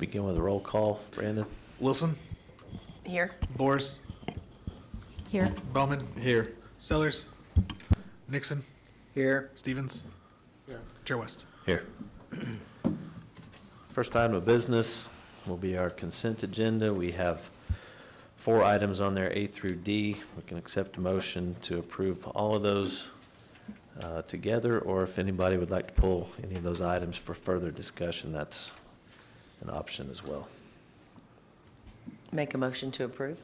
begin with a roll call. Brandon? Wilson, Here. Boers, Here. Bowman, Here. Sellers, Nixon, Here. Stevens, Chair West. Here. First item of business will be our consent agenda. We have 4 items on there, A through D. We can accept a motion to approve all of those together, or if anybody would like to pull any of those items for further discussion, that's an option as well. Make a motion to approve.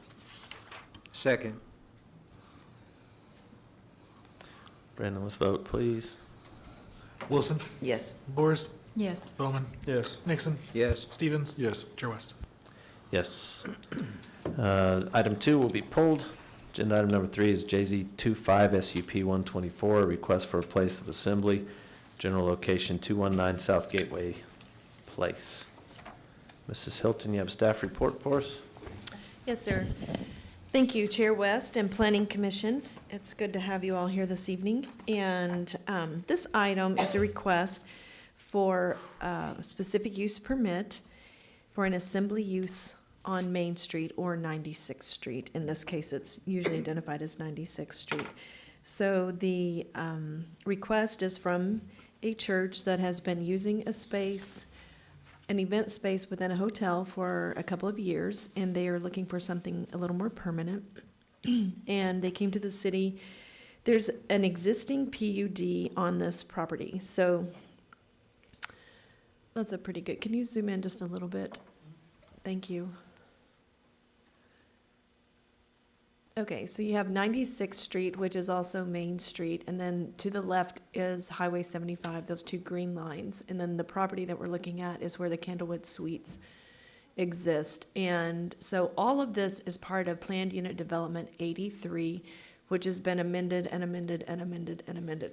Second. Brandon, let's vote, please. Wilson, Yes. Boers, Yes. Bowman, Yes. Nixon, Yes. Stevens, Yes. Chair West. Yes. Item 2 will be pulled. Agenda item number 3 is JZ 25 SUP 124, a request for a place of assembly, general location 219 South Gateway Place. Mrs. Hilton, you have a staff report for us? Yes, sir. Thank you, Chair West and Planning Commission. It's good to have you all here this evening. And this item is a request for a specific use permit for an assembly use on Main Street or 96th Street. In this case, it's usually identified as 96th Street. So the request is from a church that has been using a space, an event space within a hotel for a couple of years, and they are looking for something a little more permanent. And they came to the city. There's an existing PUD on this property. So that's a pretty good, can you zoom in just a little bit? Thank you. Okay, so you have 96th Street, which is also Main Street, and then to the left is Highway 75, those 2 green lines. And then the property that we're looking at is where the Candlewood Suites exist. And so all of this is part of Planned Unit Development 83, which has been amended and amended and amended and amended.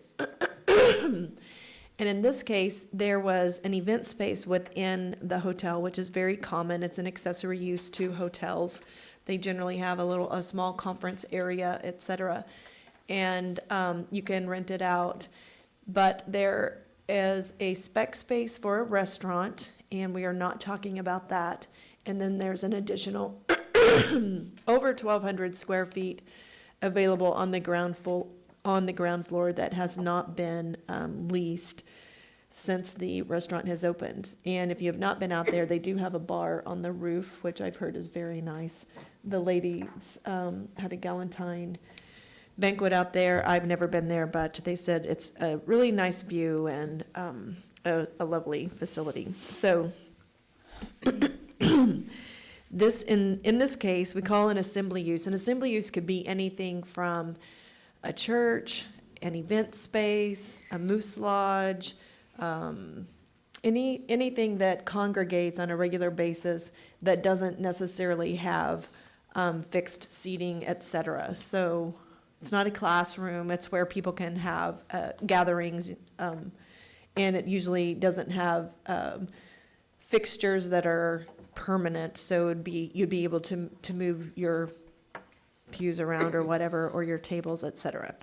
And in this case, there was an event space within the hotel, which is very common. It's an accessory use to hotels. They generally have a small conference area, et cetera. And you can rent it out. But there is a spec space for a restaurant, and we are not talking about that. And then there's an additional over 1,200 square feet available on the ground floor that has not been leased since the restaurant has opened. And if you have not been out there, they do have a bar on the roof, which I've heard is very nice. The ladies had a Galentine banquet out there. I've never been there, but they said it's a really nice view and a lovely facility. So this in this case, we call an assembly use. An assembly use could be anything from a church, an event space, a moose lodge, anything that congregates on a regular basis that doesn't necessarily have fixed seating, et cetera. So it's not a classroom. It's where people can have gatherings, and it usually doesn't have fixtures that are permanent. So you'd be able to move your pews around or whatever, or your tables, et cetera.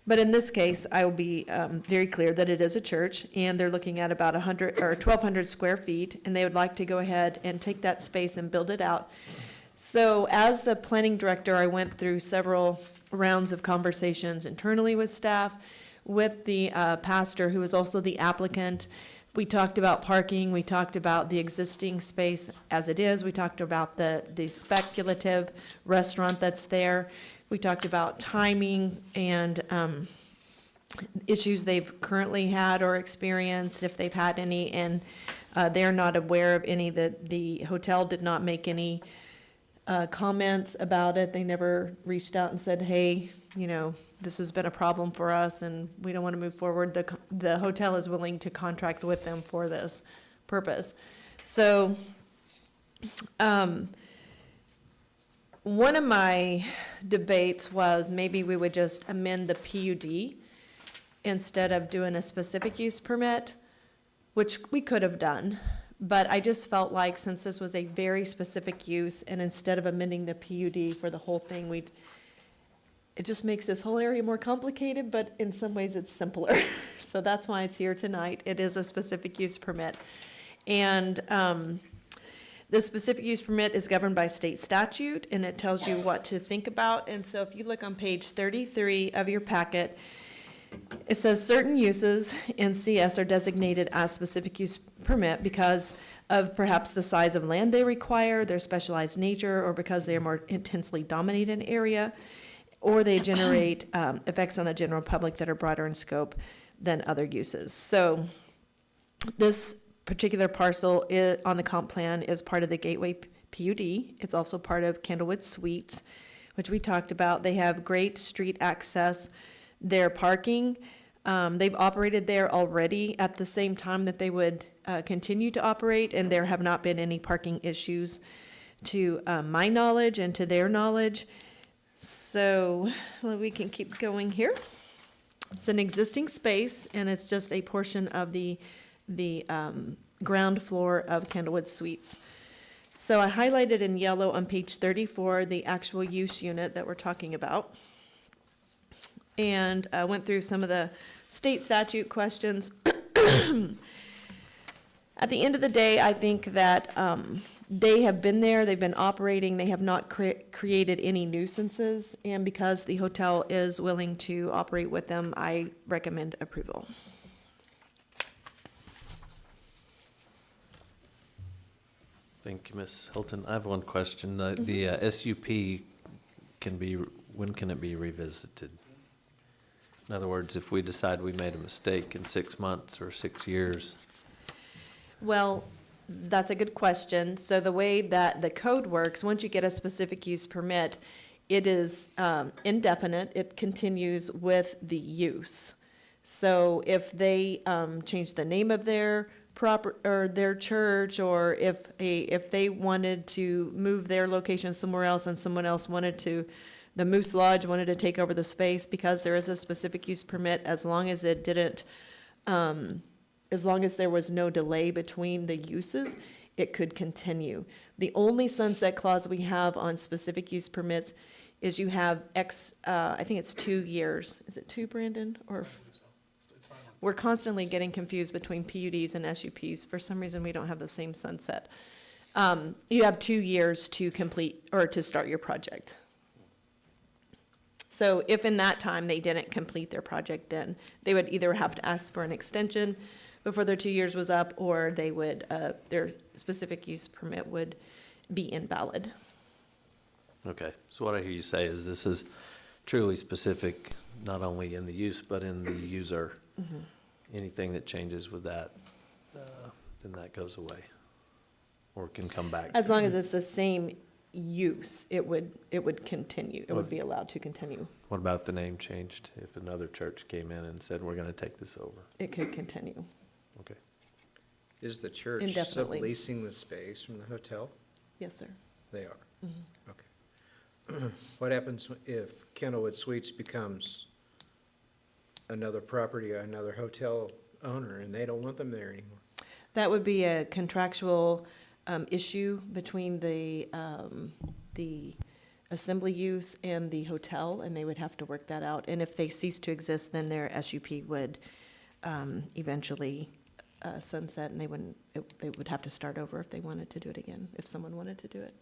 But in this case, I will be very clear that it is a church, and they're looking at about 1,200 square feet, and they would like to go ahead and take that space and build it out. So as the planning director, I went through several rounds of conversations internally with staff, with the pastor, who is also the applicant. We talked about parking, we talked about the existing space as it is, we talked about the speculative restaurant that's there. We talked about timing and issues they've currently had or experienced, if they've had any, and they're not aware of any. That the hotel did not make any comments about it. They never reached out and said, hey, this has been a problem for us and we don't want to move forward. The hotel is willing to contract with them for this purpose. So one of my debates was maybe we would just amend the PUD instead of doing a specific use permit, which we could have done. But I just felt like since this was a very specific use, and instead of amending the PUD for the whole thing, it just makes this whole area more complicated, but in some ways it's simpler. So that's why it's here tonight. It is a specific use permit. And The specific use permit is governed by state statute, and it tells you what to think about. And so if you look on page 33 of your packet, it says certain uses in CS are designated as specific use permit because of perhaps the size of land they require, their specialized nature, or because they are more intensely dominated an area, or they generate effects on the general public that are broader in scope than other uses. So this particular parcel on the comp plan is part of the Gateway PUD. It's also part of Candlewood Suites, which we talked about. They have great street access. Their parking, they've operated there already at the same time that they would continue to operate, and there have not been any parking issues to my knowledge and to their knowledge. So we can keep going here. It's an existing space, and it's just a portion of the ground floor of Candlewood Suites. So I highlighted in yellow on page 34 the actual use unit that we're talking about. And I went through some of the state statute questions. At the end of the day, I think that they have been there, they've been operating, they have not created any nuisances, and because the hotel is willing to operate with them, I recommend approval. Thank you, Ms. Hilton. I have one question. The SUP when can it be revisited? In other words, if we decide we made a mistake in 6 months or 6 years, Well, that's a good question. So the way that the code works, once you get a specific use permit, it is indefinite. It continues with the use. So if they change the name of their or their church, or if they wanted to move their location somewhere else and someone else the Moose Lodge wanted to take over the space, because there is a specific use permit, as long as it didn't, as long as there was no delay between the uses, it could continue. The only sunset clause we have on specific use permits is you have I think it's 2 years. Is it 2, Brandon? Or we're constantly getting confused between PUDs and SUPs. For some reason, we don't have the same sunset. You have 2 years to complete or to start your project. So if in that time they didn't complete their project, then they would either have to ask for an extension before their 2 years was up, or they would, their specific use permit would be invalid. okay. So what I hear you say is this is truly specific, not only in the use, but in the user. Mm-hmm. Anything that changes with that, then that goes away, or can come back. As long as it's the same use, it would continue. It would be allowed to continue. What about if the name changed? If another church came in and said, we're going to take this over? It could continue. Okay. Is the church Indefinitely. subleasing the space from the hotel? Yes, sir. They are. Mhm. Okay. What happens if Candlewood Suites becomes another property, another hotel owner, and they don't want them there anymore? That would be a contractual issue between the assembly use and the hotel, and they would have to work that out. And if they cease to exist, then their SUP would eventually sunset, and they would have to start over if they wanted to do it again, if someone wanted to do it.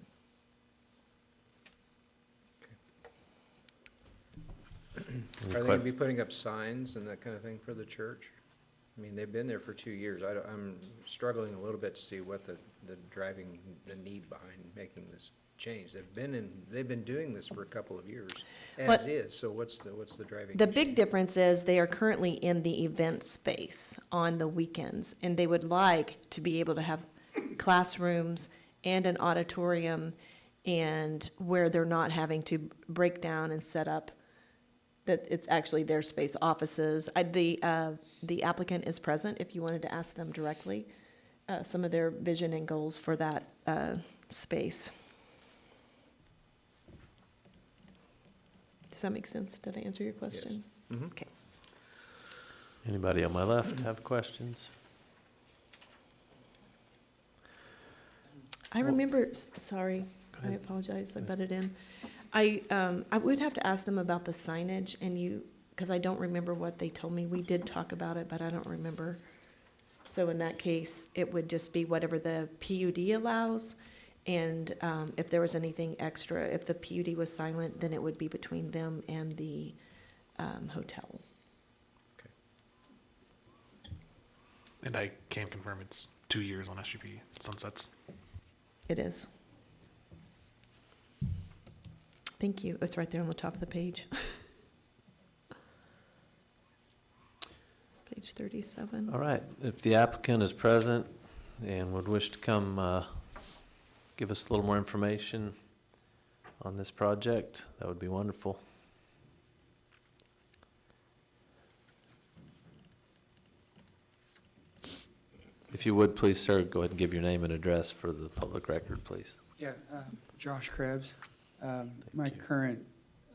Are they going to be putting up signs and that kind of thing for the church? I mean, they've been there for 2 years. I'm struggling a little bit to see what the need behind making this change. They've been doing this for a couple of years, as is, so what's the driving The issue? big difference is they are currently in the event space on the weekends, and they would like to be able to have classrooms and an auditorium, and where they're not having to break down and set up, that it's actually their space, offices. The applicant is present if you wanted to ask them directly some of their vision and goals for that space. Does that make sense? Did I answer your question? Yes. Mhm. Okay. Anybody on my left have questions? I remember, sorry, I apologize, I butted in. I would have to ask them about the signage, and because I don't remember what they told me. We did talk about it, but I don't remember So in that case, it would just be whatever the PUD allows. And if there was anything extra, if the PUD was silent, then it would be between them and the hotel. And I can confirm it's 2 years on SUP sunsets. It is. Thank you. It's right there on the top of the page. Page 37. All right, if the applicant is present and would wish to come give us a little more information on this project, that would be wonderful. If you would, please, sir, go ahead and give your name and address for the public record, please. Yeah, Josh Krebs. My you. current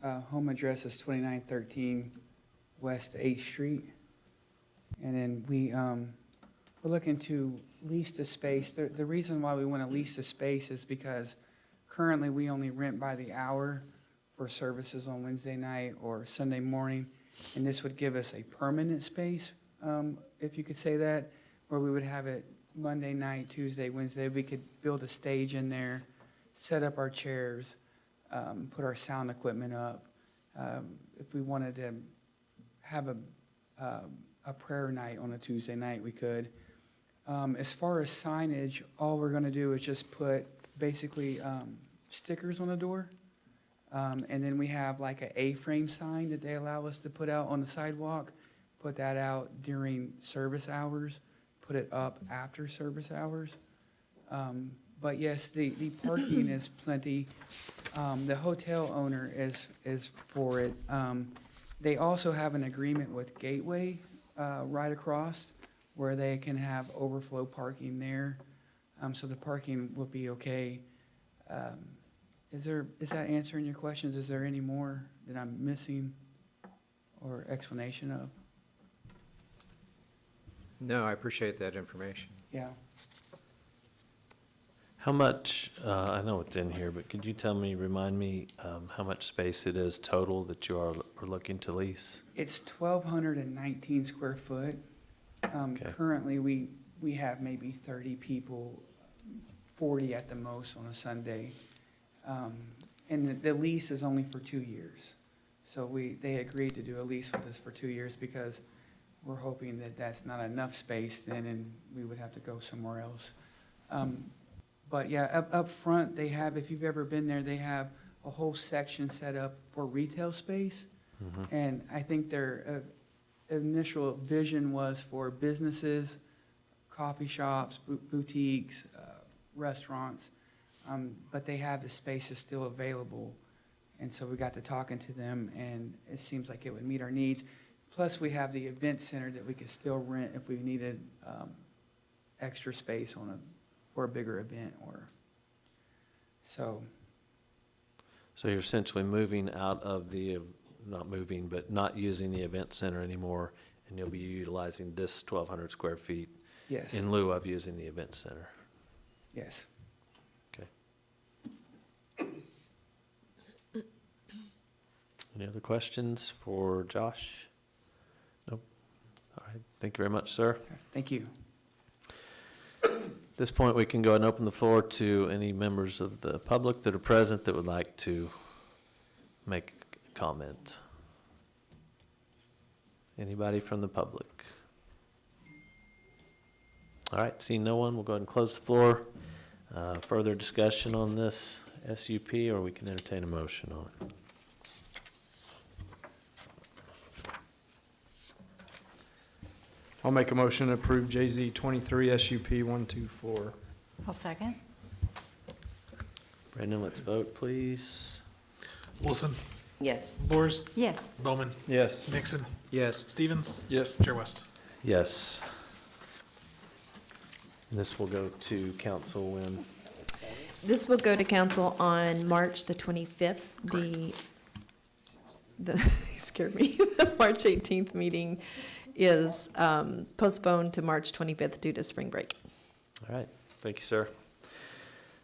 home address is 2913 West 8th Street. And then we're looking to lease the space. The reason why we want to lease the space is because currently we only rent by the hour for services on Wednesday night or Sunday morning. And this would give us a permanent space, if you could say that, where we would have it Monday night, Tuesday, Wednesday. We could build a stage in there, set up our chairs, put our sound equipment up. If we wanted to have a prayer night on a Tuesday night, we could. As far as signage, all we're going to do is just put basically stickers on the door. And then we have like an A-frame sign that they allow us to put out on the sidewalk, put that out during service hours, put it up after service hours. But yes, the parking is plenty. The hotel owner is for it. They also have an agreement with Gateway right across where they can have overflow parking there. So the parking will be okay. Is that answering your questions? Is there any more that I'm missing or explanation of? No, I appreciate that information. Yeah. How much, I know it's in here, but could you remind me how much space it is total that you are looking to lease? It's 1,219 square foot. Okay. Currently, we have maybe 30 people, 40 at the most on a Sunday. And the lease is only for 2 years. So they agreed to do a lease with us for 2 years because we're hoping that that's not enough space then and we would have to go somewhere else. But yeah, up front, they have, if you've ever been there, they have a whole section set up for retail space. Mhm. And I think their initial vision was for businesses, coffee shops, boutiques, restaurants. But they have the spaces still available. And so we got to talking to them, and it seems like it would meet our needs. Plus, we have the event center that we could still rent if we needed extra space for a bigger event or so. So you're essentially moving out of not using the event center anymore, and you'll be utilizing this 1,200 square feet Yes, in lieu of using the event center. yes. Any other questions for Josh? Nope. All right, thank you very much, sir. Thank you. At this point, we can go ahead and open the floor to any members of the public that are present that would like to make a comment. Anybody from the public? All right, seeing no one, we'll go ahead and close the floor. Further discussion on this SUP, or we can entertain a motion on it. I'll make a motion to approve JZ 23 SUP 124. I'll second. Brandon, let's vote, please. Wilson, Yes. Boers, Yes. Bowman, Yes. Nixon, Yes. Stevens, Yes. Chair West. Yes. And this will go to council when? This will go to council on March the 25th. The scared me. The March 18th meeting is postponed to March 25th due to spring break. All right, thank you, sir.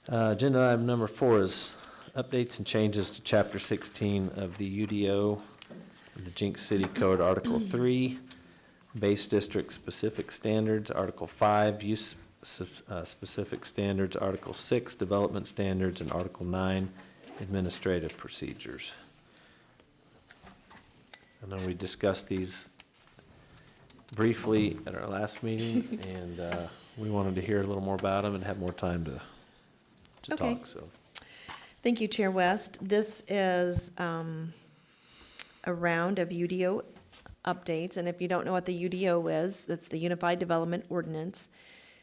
Agenda item number 4 is updates and changes to Chapter 16 of the UDO, of the Jenks City Code, Article 3. Base District Specific Standards, Article 5, Use Specific Standards, Article 6, Development Standards, and Article 9, Administrative Procedures. I know we discussed these briefly at our last meeting, and we wanted to hear a little more about them and have more time to Okay. talk, so. Thank you, Chair West. This is a round of UDO updates, and if you don't know what the UDO is, that's the Unified Development Ordinance.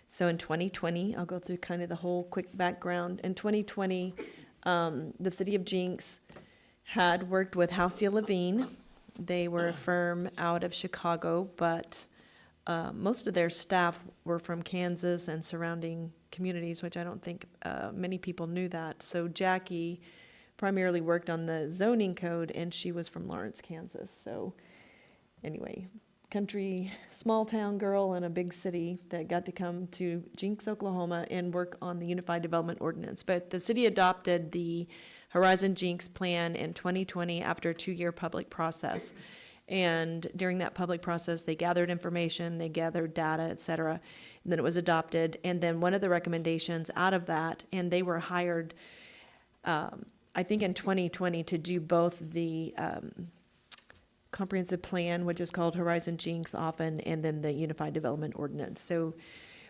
So in 2020, I'll go through kind of the whole quick background. In 2020, the city of Jenks had worked with Halcyon Levine. They were a firm out of Chicago, but most of their staff were from Kansas and surrounding communities, which I don't think many people knew that. So Jackie primarily worked on the zoning code, and she was from Lawrence, Kansas. So anyway, country, small town girl in a big city that got to come to Jenks, Oklahoma, and work on the Unified Development Ordinance. But the city adopted the Horizon Jenks plan in 2020 after a 2-year public process. And during that public process, they gathered information, they gathered data, et cetera, and then it was adopted. And then one of the recommendations out of that, and they were hired, I think in 2020, to do both the comprehensive plan, which is called Horizon Jenks often, and then the Unified Development Ordinance. So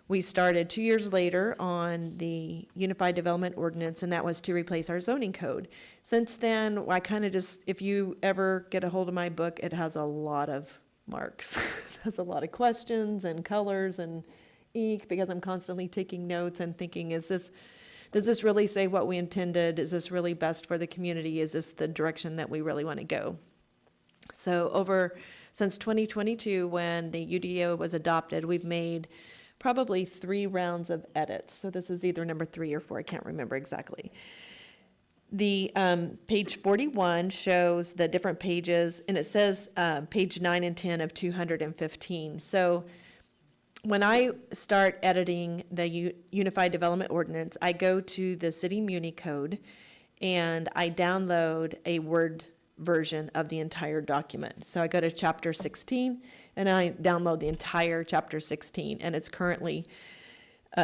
we started 2 years later on the Unified Development Ordinance, and that was to replace our zoning code. Since then, I kind of just, if you ever get a hold of my book, it has a lot of marks. It has a lot of questions and colors and ink, because I'm constantly taking notes and thinking, does this really say what we intended? Is this really best for the community? Is this the direction that we really want to go? So since 2022, when the UDO was adopted, we've made probably 3 rounds of edits. So this is either number 3 or 4, I can't remember exactly. The page 41 shows the different pages, and it says page 9 and 10 of 215. So when I start editing the Unified Development Ordinance, I go to the City Muni Code, and I download a Word version of the entire document. So I go to chapter 16, and I download the entire chapter 16, and it's currently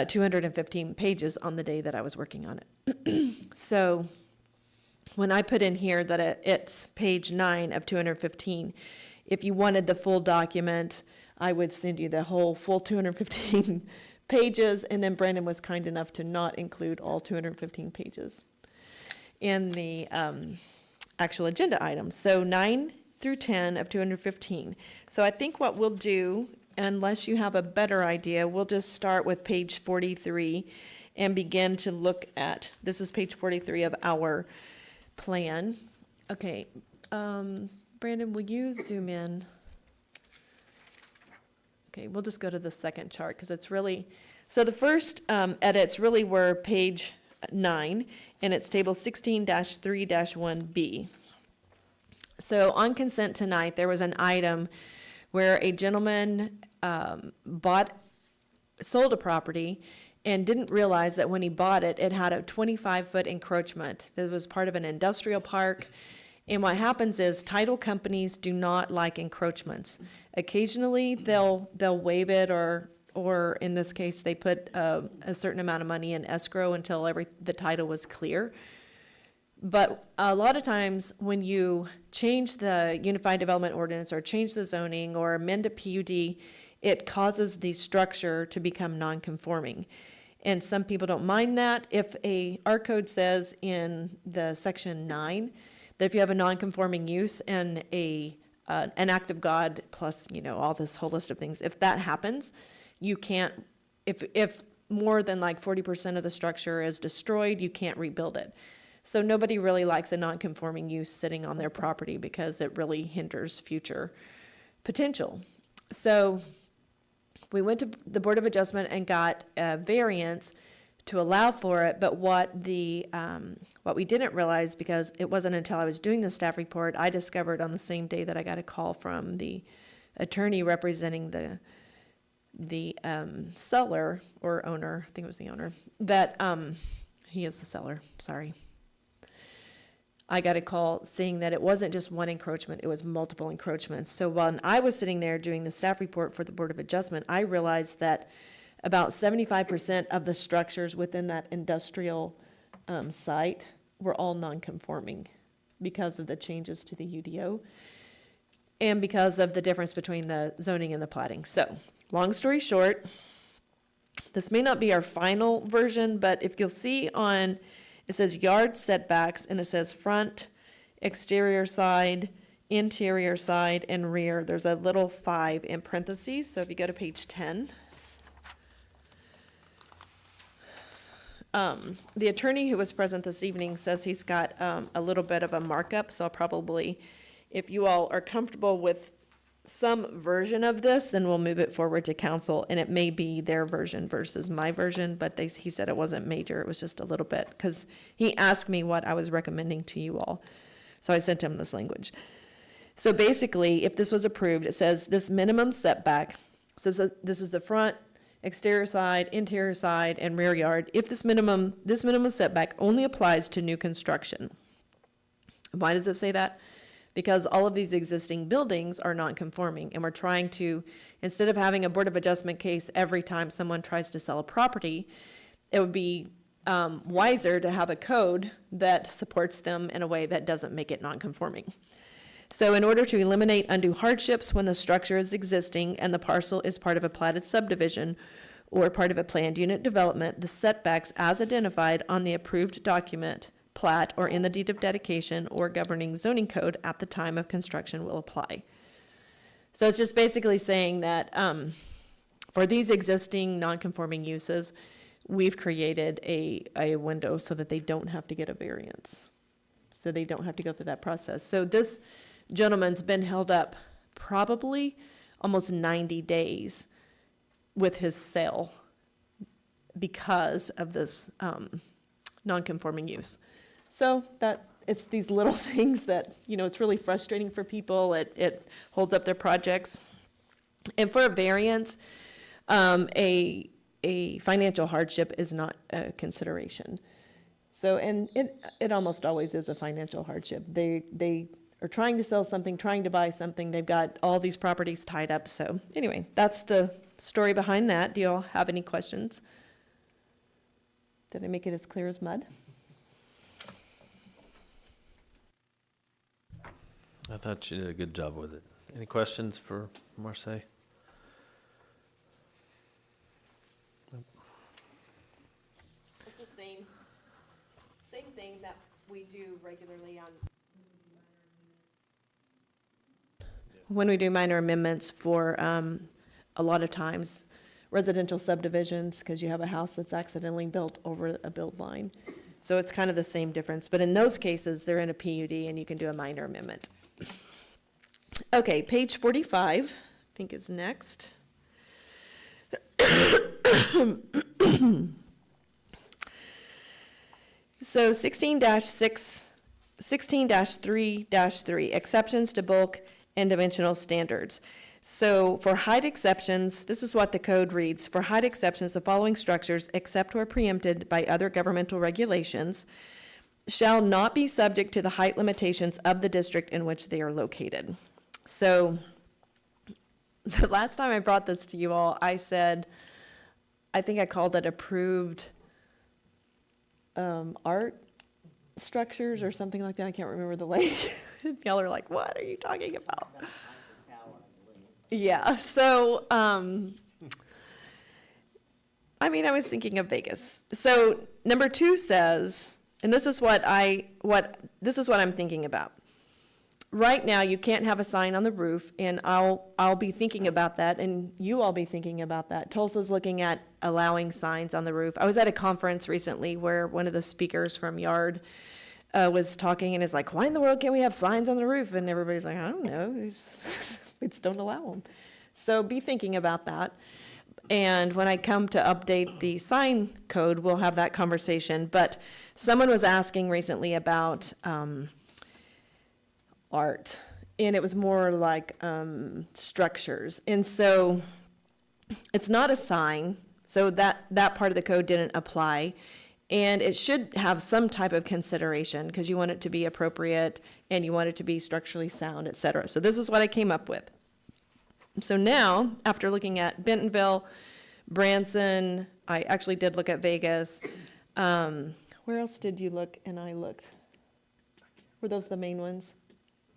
215 pages on the day that I was working on it. So when I put in here that it's page 9 of 215, if you wanted the full document, I would send you the whole full 215 pages, and then Brandon was kind enough to not include all 215 pages in the actual agenda items. So 9 through 10 of 215. So I think what we'll do, unless you have a better idea, we'll just start with page 43 and begin to look at, this is page 43 of our plan. Okay, Brandon, will you zoom in? Okay, we'll just go to the second chart, because it's really, so the first edits really were page 9, and it's table 16-3-1B. So on consent tonight, there was an item where a gentleman sold a property and didn't realize that when he bought it, it had a 25-foot encroachment. It was part of an industrial park. And what happens is title companies do not like encroachments. Occasionally, they'll waive it, or in this case, they put a certain amount of money in escrow until the title was clear. But a lot of times, when you change the Unified Development Ordinance or change the zoning or amend a PUD, it causes the structure to become non-conforming. And some people don't mind that. If our code says in the section 9 that if you have a non-conforming use and an act of God plus, all this whole list of things, if that happens, you can't, if more than like 40% of the structure is destroyed, you can't rebuild it. So nobody really likes a non-conforming use sitting on their property, because it really hinders future potential. So we went to the Board of Adjustment and got a variance to allow for it, but what we didn't realize, because it wasn't until I was doing the staff report, I discovered on the same day that I got a call from the attorney representing the seller or owner, I think it was the owner, that he is the seller, sorry. I got a call saying that it wasn't just one encroachment, it was multiple encroachments. So when I was sitting there doing the staff report for the Board of Adjustment, I realized that about 75% of the structures within that industrial site were all non-conforming because of the changes to the UDO and because of the difference between the zoning and the plating. So, long story short, this may not be our final version, but if you'll see on, it says yard setbacks, and it says front, exterior side, interior side, and rear. There's a little 5 in parentheses, so if you go to page 10. The attorney who was present this evening says he's got a little bit of a markup, so I'll probably, if you all are comfortable with some version of this, then we'll move it forward to council, and it may be their version versus my version, but he said it wasn't major, it was just a little bbit, because he asked me what I was recommending to you all, so I sent him this language. So basically, if this was approved, it says this minimum setback, so this is the front, exterior side, interior side, and rear yard, if this minimum setback only applies to new construction. Why does it say that? Because all of these existing buildings are non-conforming, and we're trying to, instead of having a Board of Adjustment case every time someone tries to sell a property, it would be wiser to have a code that supports them in a way that doesn't make it non-conforming. So in order to eliminate undue hardships when the structure is existing and the parcel is part of a platted subdivision or part of a planned unit development, the setbacks as identified on the approved document, plat, or in the deed of dedication or governing zoning code at the time of construction will apply. So it's just basically saying that for these existing non-conforming uses, we've created a window so that they don't have to get a variance. So they don't have to go through that process. So this gentleman's been held up probably almost 90 days with his sale because of this non-conforming use. So that it's these little things that, you know, it's really frustrating for people. It holds up their projects. And for a variance, a financial hardship is not a consideration. So, and it almost always is a financial hardship. They are trying to sell something, trying to buy something. They've got all these properties tied up. So anyway, that's the story behind that. Do you all have any questions? Did I make it as clear as mud? I thought you did a good job with it. Any questions for Marseille? It's the same thing that we do regularly on when we do minor amendments for a lot of times residential subdivisions, because you have a house that's accidentally built over a build line. So it's kind of the same difference, but in those cases, they're in a PUD and you can do a minor amendment. Okay, page 45, I think is next. So 16-3-3, exceptions to bulk and dimensional standards. So for height exceptions, this is what the code reads. For height exceptions, the following structures, except where preempted by other governmental regulations, shall not be subject to the height limitations of the district in which they are located. So the last time I brought this to you all, I said, I think I called it approved art structures or something like that. I can't remember the lake. Y'all are like, what are you talking about? Yeah, so, I mean, I was thinking of Vegas. So number 2 says, and this is what I'm thinking about. Right now, you can't have a sign on the roof, and I'll be thinking about that, and you all be thinking about that. Tulsa's looking at allowing signs on the roof. I was at a conference recently where one of the speakers from Yard was talking and is like, why in the world can't we have signs on the roof? And everybody's like, I don't know, we just don't allow them. So be thinking about that. And when I come to update the sign code, we'll have that conversation. But someone was asking recently about art, and it was more like structures. And so it's not a sign, so that part of the code didn't apply. And it should have some type of consideration because you want it to be appropriate and you want it to be structurally sound, et cetera. So this is what I came up with. So now, after looking at Bentonville, Branson, I actually did look at Vegas. Where else did you look and I looked? Were those the main ones?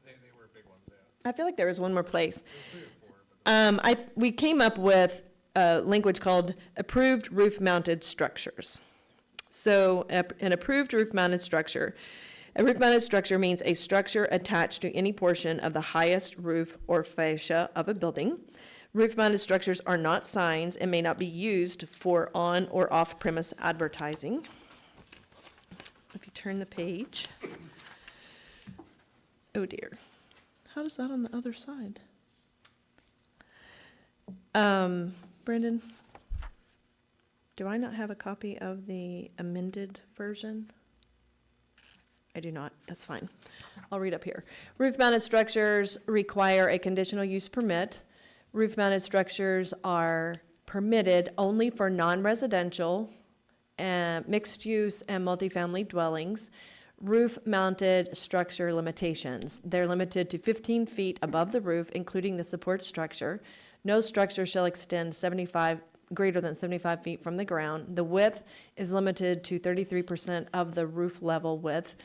They were big ones, yeah. I feel like there was one more place. We came up with a language called approved roof-mounted structures. So an approved roof-mounted structure, a roof-mounted structure means a structure attached to any portion of the highest roof or fascia of a building. Roof-mounted structures are not signs and may not be used for on or off-premise advertising. If you turn the page. Oh dear. How does that on the other side? Brendan, do I not have a copy of the amended version? I do not. That's fine. I'll read up here. Roof-mounted structures require a conditional use permit. Roof-mounted structures are permitted only for non-residential, mixed-use, and multifamily dwellings. Roof-mounted structure limitations. They're limited to 15 feet above the roof, including the support structure. No structure shall extend greater than 75 feet from the ground. The width is limited to 33% of the roof level width,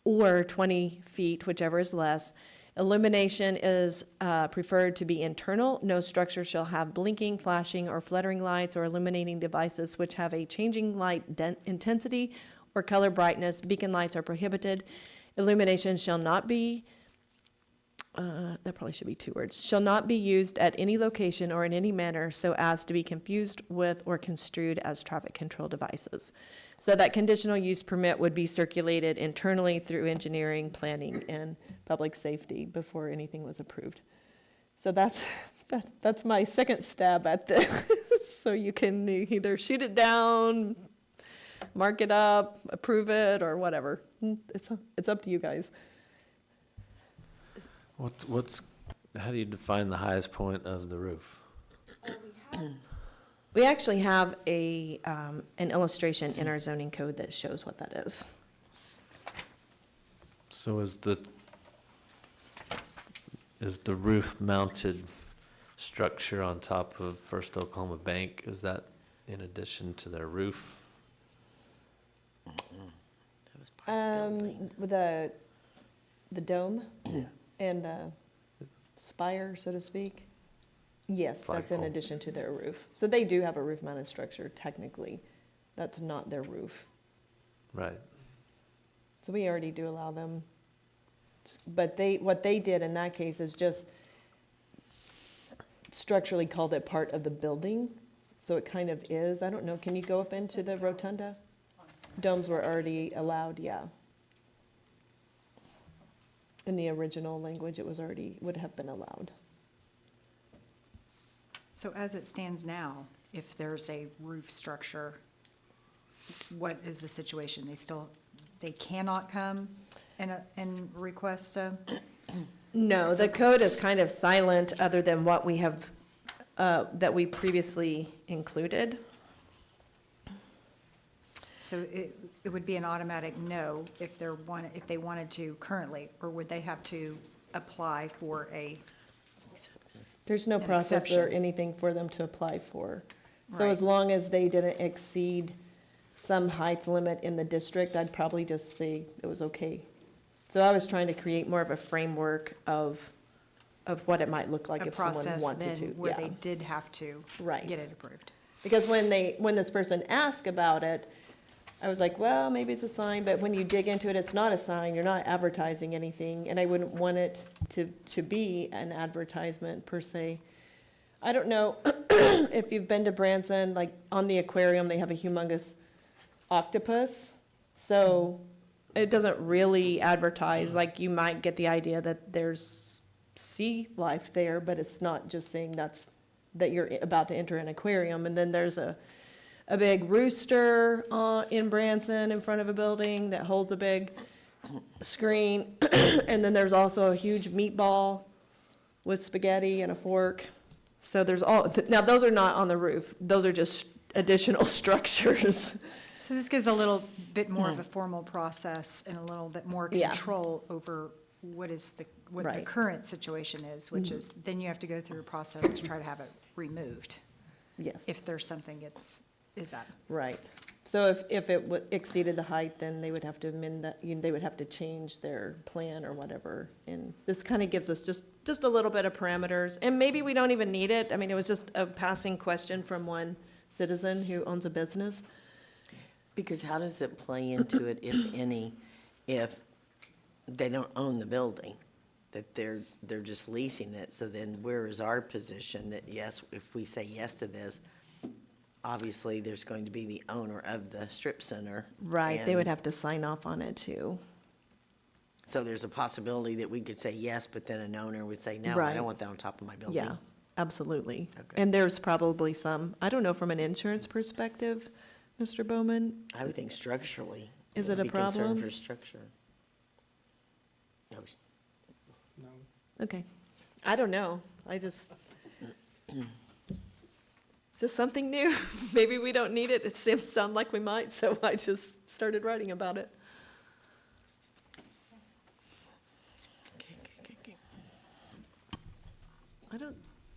or 20 feet, whichever is less. Illumination is preferred to be internal. No structure shall have blinking, flashing, or fluttering lights or illuminating devices which have a changing light intensity or color brightness. Beacon lights are prohibited. Illumination shall not be, that probably should be 2 words, shall not be used at any location or in any manner so as to be confused with or construed as traffic control devices. So that conditional use permit would be circulated internally through engineering, planning, and public safety before anything was approved. So that's my second stab at this. So you can either shoot it down, mark it up, approve it, or whatever. It's up to you guys. How do you define the highest point of the roof? We actually have an illustration in our zoning code that shows what that is. So is the roof-mounted structure on top of First Oklahoma Bank, is that in addition to their roof? With the dome and the spire, so to speak. Yes, that's in Flagpole. addition to their roof. So they do have a roof-mounted structure, technically. That's not their roof. Right. So we already do allow them. But what they did in that case is just structurally called it part of the building. So it kind of is. I don't know, can you go up into the rotunda? Domes were already allowed, yeah. In the original language, it would have been allowed. So as it stands now, if there's a roof structure, what is the situation? They cannot come and request a? No, the code is kind of silent, other than what we have, that we previously included. So it would be an automatic no if they wanted to currently, or would they have to apply for a? There's no An process or exception. anything for them to apply for. So Right. as long as they didn't exceed some height limit in the district, I'd probably just say it was okay. So I was trying to create more of a framework of what it might look like A if someone process wanted then to. where Yeah. they did have to Right. get it approved. Because when this person asked about it, I was like, well, maybe it's a sign, but when you dig into it, it's not a sign, you're not advertising anything, and I wouldn't want it to be an advertisement per se. I don't know if you've been to Branson, like on the aquarium, they have a humongous octopus, so it doesn't really advertise, like you might get the idea that there's sea life there, but it's not just saying that you're about to enter an aquarium. And then there's a big rooster in Branson in front of a building that holds a big screen. And then there's also a huge meatball with spaghetti and a fork. So there's now those are not on the roof. Those are just additional structures. So this gives a little bit more of a formal process and a little bit more Yeah. control over what the Right. current situation is, which is, then you have to go through a process to try to have it removed, Yes. if there's something is that. Right. So if it exceeded the height, then they would have to amend that, they would have to change their plan or whatever. And this kind of gives us just a little bit of parameters, and maybe we don't even need it. I mean, it was just a passing question from one citizen who owns a business. Because how does it play into it, if any, if they don't own the building? That they're just leasing it, so then where is our position that, yes, if we say yes to this, obviously there's going to be the owner of the strip center. Right, they would and have to sign off on it too. So there's a possibility that we could say yes, but then an owner would say, no, I Right. don't want that on top of my building. Yeah, absolutely. Okay. And there's probably some, I don't know, from an insurance perspective, Mr. Bowman, I would think structurally. Is they it would a be concerned problem? for structure. No, No. okay. I don't know, I just, it's just something new. Maybe we don't need it, it seems, sound like we might, so I just started writing about it. okay.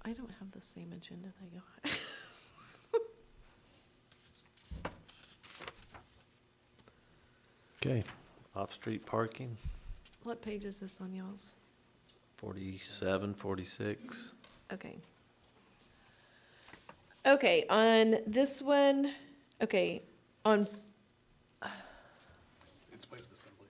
I don't have the same agenda they got. Okay, off-street parking, What page is this on y'all's? 47, 46. Okay. Okay, on this one, okay, on, It's place of assembly.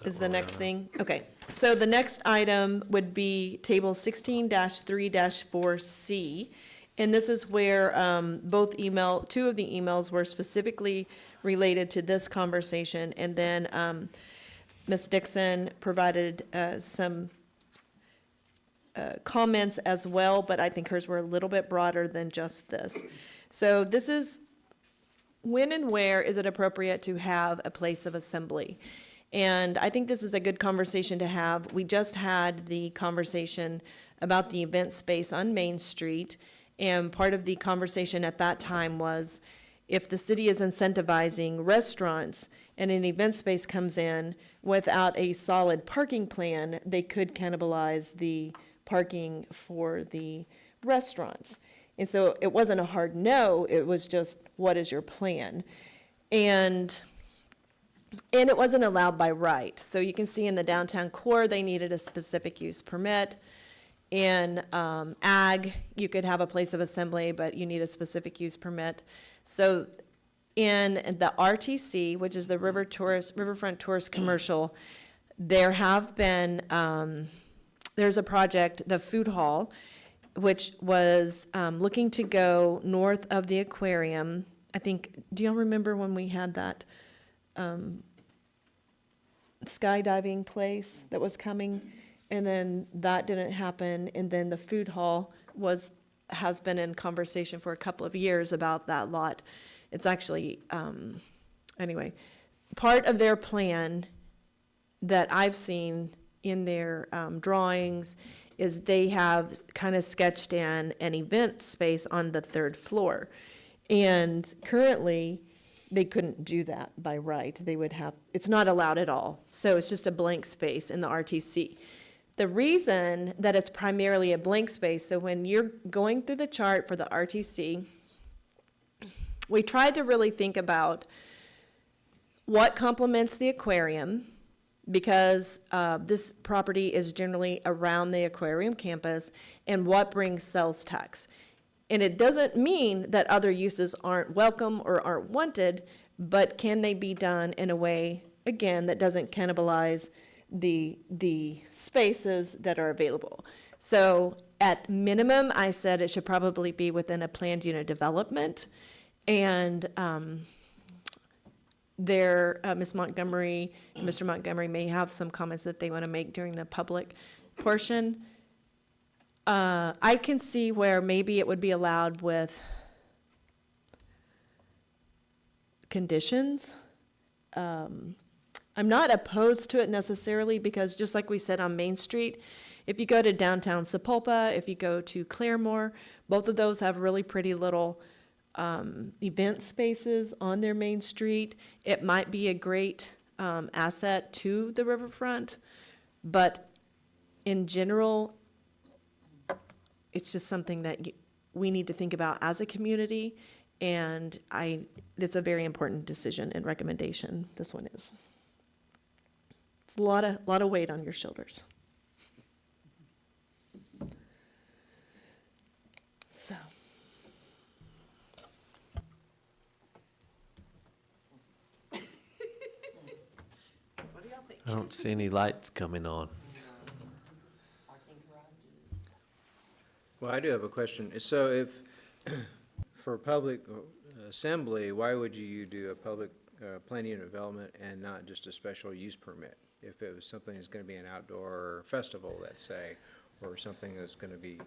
that is the where we're next at? thing, okay. So the next item would be table 16-3-4C. And this is where two of the emails were specifically related to this conversation. And then Ms. Dixon provided some comments as well, but I think hers were a little bit broader than just this. So this is, when and where is it appropriate to have a place of assembly? And I think this is a good conversation to have. We just had the conversation about the event space on Main Street, and part of the conversation at that time was, if the city is incentivizing restaurants and an event space comes in without a solid parking plan, they could cannibalize the parking for the restaurants. And so it wasn't a hard no, it was just, what is your plan? And it wasn't allowed by right. So you can see in the downtown core, they needed a specific use permit. In ag, you could have a place of assembly, but you need a specific use permit. So in the RTC, which is the Riverfront Tourist Commercial, there have been, there's a project, the food hall, which was looking to go north of the aquarium. I think, do y'all remember when we had that skydiving place that was coming? And then that didn't happen, and then the food hall has been in conversation for a couple of years about that lot. It's actually, anyway, part of their plan that I've seen in their drawings is they have kind of sketched in an event space on the third floor. And currently, they couldn't do that by right. They would have, it's not allowed at all. So it's just a blank space in the RTC. The reason that it's primarily a blank space, so when you're going through the chart for the RTC, we tried to really think about what complements the aquarium, because this property is generally around the aquarium campus, and what brings sales tax. And it doesn't mean that other uses aren't welcome or aren't wanted, but can they be done in a way, again, that doesn't cannibalize the spaces that are available? So at minimum, I said it should probably be within a planned unit development. And Ms. Montgomery, Mr. Montgomery may have some comments that they want to make during the public portion. I can see where maybe it would be allowed with conditions. I'm not opposed to it necessarily, because just like we said on Main Street, if you go to downtown Sepulpa, if you go to Claremore, both of those have really pretty little event spaces on their main street. It might be a great asset to the riverfront, but in general, it's just something that we need to think about as a community, and it's a very important decision and recommendation, this one is. It's a lot of weight on your shoulders. So. I don't see any lights coming on. Well, I do have a question. So if, for public assembly, why would you do a public planning and development and not just a special use permit? If it was something that's gonna be an outdoor festival, let's say, or something that's gonna be,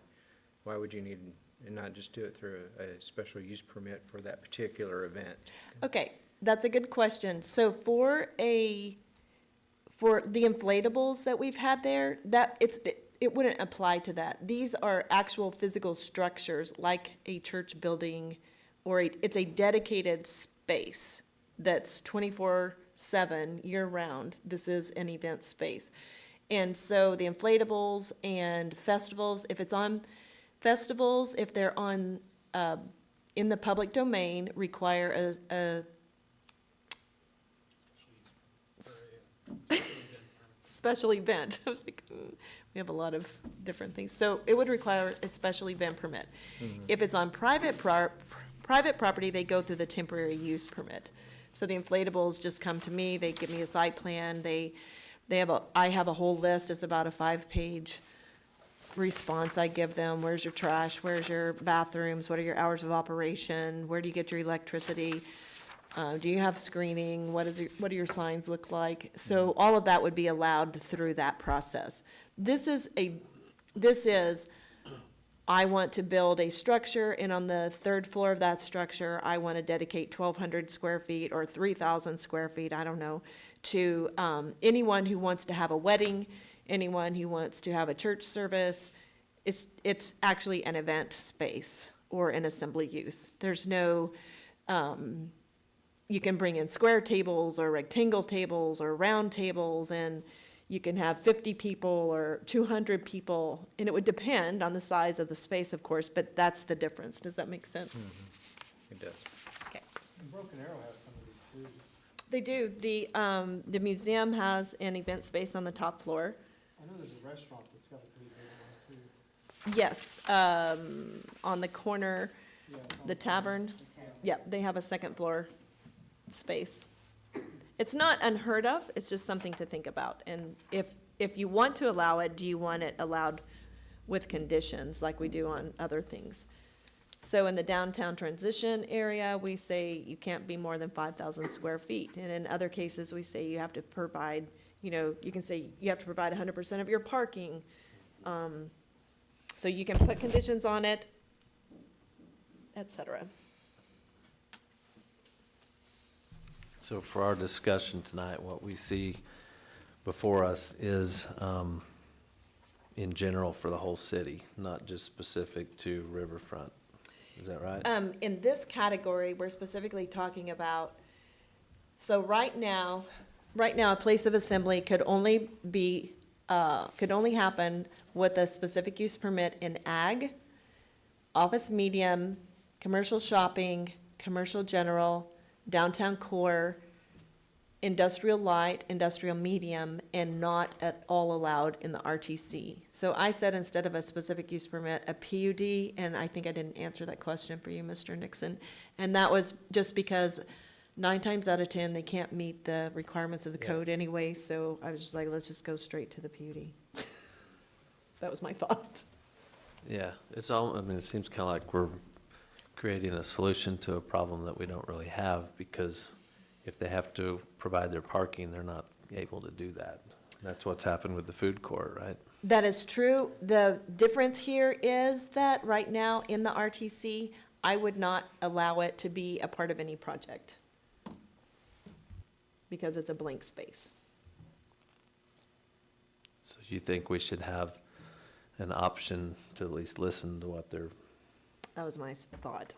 why would you need, and not just do it through a special use permit for that particular event? Okay, that's a good question. So for the inflatables that we've had there, it wouldn't apply to that. These are actual physical structures like a church building, or it's a dedicated space that's 24/7 year-round. This is an event space. And so the inflatables and festivals, if it's on festivals, if they're on, in the public domain, require a special event. I was like, we have a lot of different things. So it would require a special event permit. If it's on private property, they go through the temporary use permit. So the inflatables just come to me, they give me a site plan, I have a whole list, it's about a 5-page response I give them. Where's your trash? Where's your bathrooms? What are your hours of operation? Where do you get your electricity? Do you have screening? What do your signs look like? So all of that would be allowed through that process. This is, I want to build a structure, and on the 3rd floor of that structure, I want to dedicate 1,200 square feet or 3,000 square feet, I don't know, to anyone who wants to have a wedding, anyone who wants to have a church service. It's actually an event space or an assembly use. There's no, you can bring in square tables or rectangle tables or round tables, and you can have 50 people or 200 people, and it would depend on the size of the space, of course, but that's the difference. Does that make sense? It does. Okay. Broken Arrow has some of these too. They do. The museum has an event space on the top floor. I know there's a restaurant that's got a pretty big one too. Yes, on the corner, Yeah, the tavern. Yeah, they have a 2nd floor space. It's not unheard of, it's just something to think about. And if you want to allow it, do you want it allowed with conditions like we do on other things? So in the downtown transition area, we say you can't be more than 5,000 square feet. And in other cases, we say you have to provide, you can say you have to provide 100% of your parking. So you can put conditions on it, et cetera. So for our discussion tonight, what we see before us is, in general for the whole city, not just specific to Riverfront. Is that right? In this category, we're specifically talking about, so right now, a place of assembly could only happen with a specific use permit in ag, office medium, commercial shopping, commercial general, downtown core, industrial light, industrial medium, and not at all allowed in the RTC. So I said instead of a specific use permit, a PUD, and I think I didn't answer that question for you, Mr. Nixon. And that was just because 9 times out of 10, they can't meet the requirements of the code anyway, so I was just like, let's just go straight to the PUD. That was my thought. Yeah, it seems kind of like we're creating a solution to a problem that we don't really have, because if they have to provide their parking, they're not able to do that. That's what's happened with the food court, right? That is true. The difference here is that right now in the RTC, I would not allow it to be a part of any project because it's a blank space. So you think we should have an option to at least listen to what they're, That was my thought.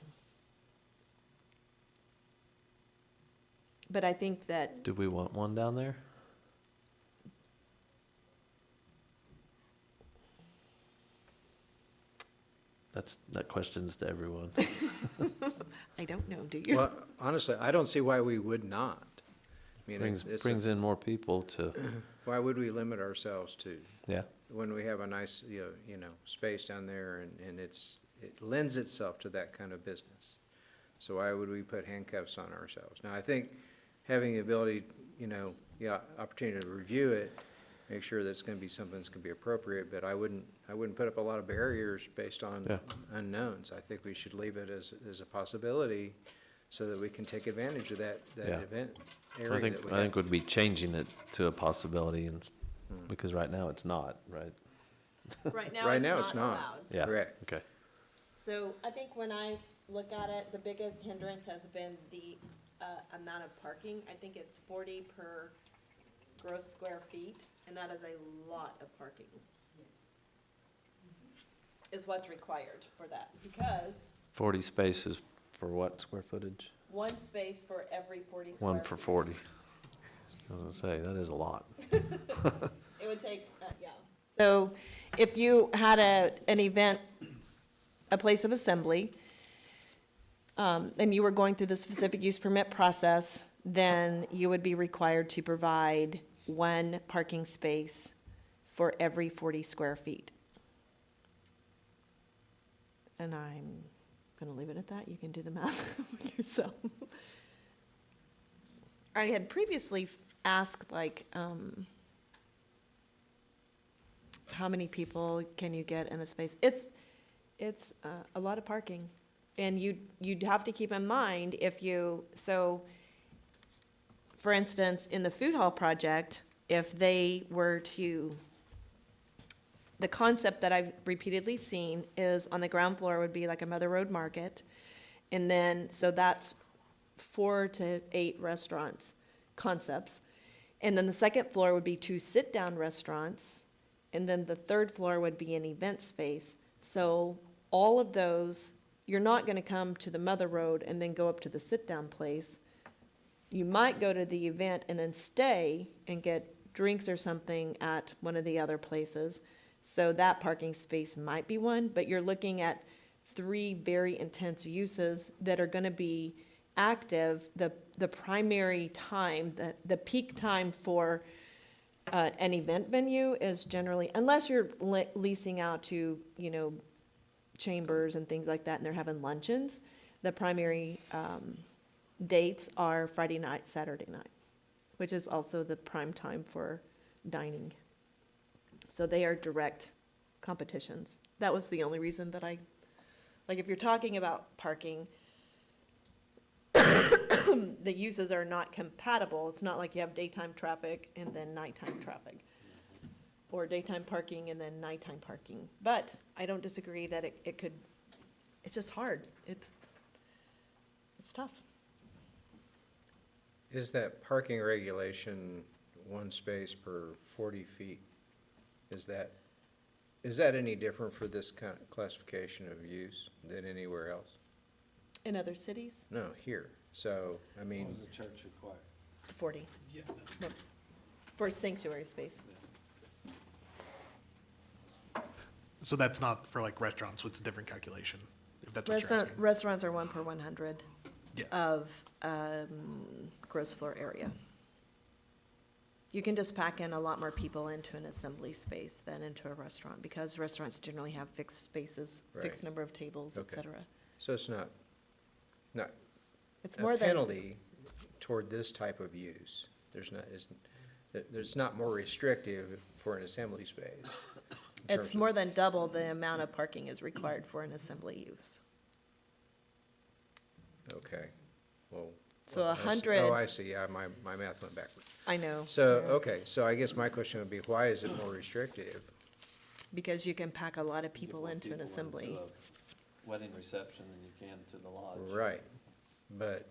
But I think that, Do we want one down there? That question's to everyone. I don't know, do you? Well, honestly, I don't see why we would not. I mean, it's Brings in more people to, why would we limit ourselves to, yeah. when we have a nice, space down there and it lends itself to that kind of business? So why would we put handcuffs on ourselves? Now, I think having the ability, opportunity to review it, make sure that it's gonna be something that's gonna be appropriate, but I wouldn't put up a lot of barriers based on Yeah. unknowns. I think we should leave it as a possibility so that we can take advantage of that Yeah. event I area think, that we I think have. would be changing it to a possibility and, because right now it's not, right? Right Right now, it's not. Yeah. Correct. Okay. So I think when I look at it, the biggest hindrance has been the amount of parking. I think it's 40 per gross square feet, and that is a lot of parking. Is what's required for that, because 40 spaces for what square footage? one space for every 40 square. One for 40. I was gonna say, that is a lot. It would take, yeah. So if you had an event, a place of assembly, and you were going through the specific use permit process, then you would be required to provide one parking space for every 40 square feet. And I'm gonna leave it at that. You can do the math yourself. I had previously asked, like, how many people can you get in a space? It's a lot of parking. And you'd have to keep in mind so, for instance, in the food hall project, if they were to, the concept that I've repeatedly seen is on the ground floor would be like a Mother Road Market. And then, so that's 4 to 8 restaurants, concepts. And then the second floor would be 2 sit-down restaurants. And then the third floor would be an event space. So all of those, you're not gonna come to the Mother Road and then go up to the sit-down place. You might go to the event and then stay and get drinks or something at one of the other places. So that parking space might be one, but you're looking at 3 very intense uses that are gonna be active. The primary time, the peak time for an event venue is generally, unless you're leasing out to, chambers and things like that, and they're having luncheons, the primary dates are Friday night, Saturday night, which is also the prime time for dining. So they are direct competitions. That was the only reason that if you're talking about parking, the uses are not compatible. It's not like you have daytime traffic and then nighttime traffic, or daytime parking and then nighttime parking. But I don't disagree that it could, it's just hard. It's tough. Is that parking regulation 1 space per 40 feet? Is that any different for this kind of classification of use than anywhere else? In other cities, No, here. So, I mean, 40. Yeah. For sanctuary space. So that's not for like restaurants, so it's a different calculation, if that's what you're asking. Restaurants are 1 per 100 Yeah. of gross floor area. You can just pack in a lot more people into an assembly space than into a restaurant, because restaurants generally have fixed spaces, fixed Right. number of tables, et Okay. cetera. so it's not It's a more than, penalty toward this type of use. There's not more restrictive for an assembly space. in terms it's of- more than double the amount of parking is required for an assembly use. Okay, well. So I see. 100 Oh, I see, yeah, my math went backwards. I know. So, yeah. okay, so I guess my question would be, why is it more restrictive? Because you can pack a lot of people into an assembly. Wedding reception than you can to the lodge. Right, but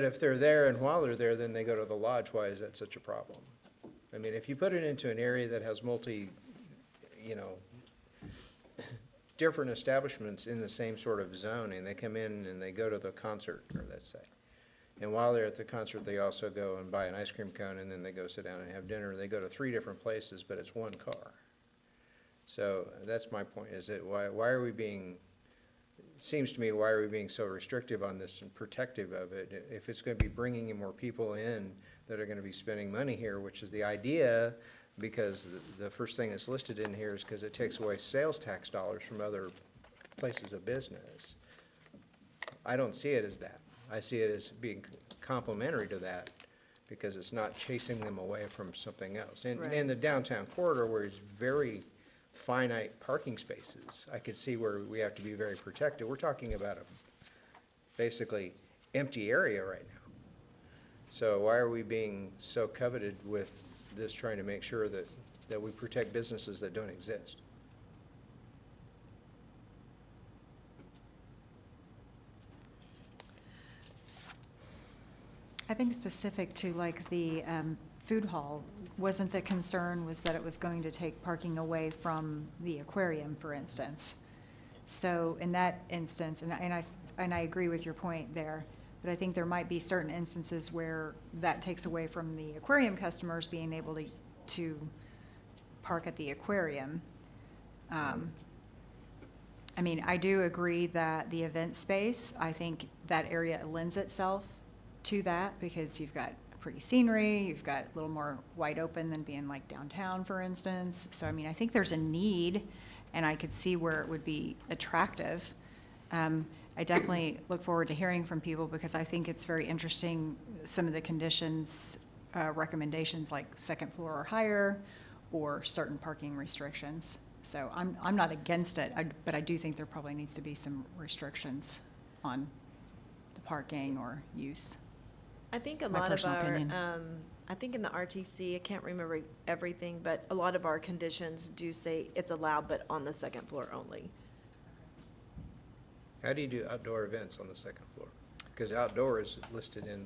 if they're there and while they're there, then they go to the lodge, why is that such a problem? I mean, if you put it into an area that has different establishments in the same sort of zone, and they come in and they go to the concert, or let's say, And while they're at the concert, they also go and buy an ice cream cone, and then they go sit down and have dinner. They go to 3 different places, but it's one car. So that's my point, is that why are we being, it seems to me, why are we being so restrictive on this and protective of it? If it's going to be bringing in more people in that are going to be spending money here, which is the idea, because the first thing that's listed in here is because it takes away sales tax dollars from other places of business. I don't see it as that. I see it as being complementary to that, because it's not chasing them away from something else. And Right. in the downtown corridor, where it's very finite parking spaces, I could see where we have to be very protective. We're talking about a basically empty area right now. So why are we being so coveted with this, trying to make sure that we protect businesses that don't exist? I think specific to like the food hall, wasn't the concern was that it was going to take parking away from the aquarium, for instance? So in that instance, and I agree with your point there, but I think there might be certain instances where that takes away from the aquarium customers being able to park at the aquarium. I mean, I do agree that the event space, I think that area lends itself to that, because you've got pretty scenery, you've got a little more wide open than being like downtown, for instance. So, I mean, I think there's a need, and I could see where it would be attractive. I definitely look forward to hearing from people, because I think it's very interesting, some of the conditions, recommendations like second floor or higher, or certain parking restrictions. So I'm not against it, but I do think there probably needs to be some restrictions on the parking or use. I think a My lot of personal our, opinion. I think in the RTC, I can't remember everything, but a lot of our conditions do say it's allowed, but on the second floor only. How do you do outdoor events on the second floor? Because outdoor is listed in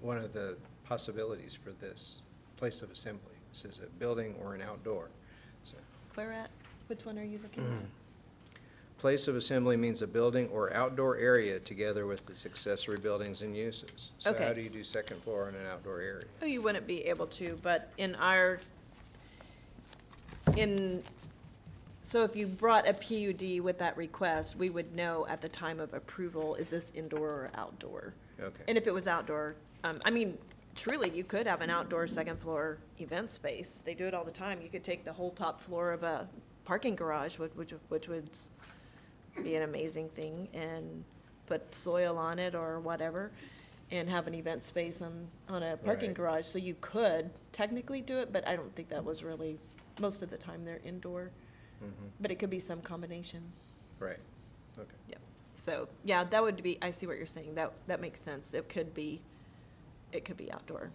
one of the possibilities for this place of assembly. It says a building or an outdoor. So, Where at? Which one are you looking at? place of assembly means a building or outdoor area together with its accessory buildings and uses. So how Okay. do you do second floor in an outdoor area? Oh, you wouldn't be able to, but so if you brought a PUD with that request, we would know at the time of approval, is this indoor or outdoor? Okay. And if it was outdoor, I mean, truly, you could have an outdoor second floor event space. They do it all the time. You could take the whole top floor of a parking garage, which would be an amazing thing, and put soil on it or whatever, and have an event space on a parking Right. garage. So you could technically do it, but I don't think that was really, most of the time they're indoor. Mhm. But it could be some combination. Right, okay. Yeah. So, yeah, that would be, I see what you're saying. That makes sense. It could be outdoor.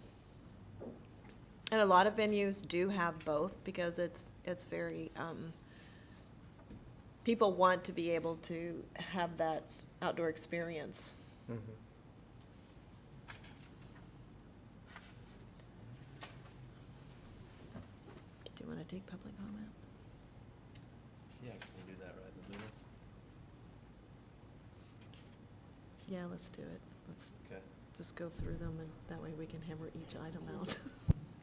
And a lot of venues do have both, because it's very, people want to be able to have that outdoor experience. Mhm. Do you want to take public comment? Yeah, can we do that right in the middle? Yeah, let's do it. Let's Okay. just go through them, and that way we can hammer each item out.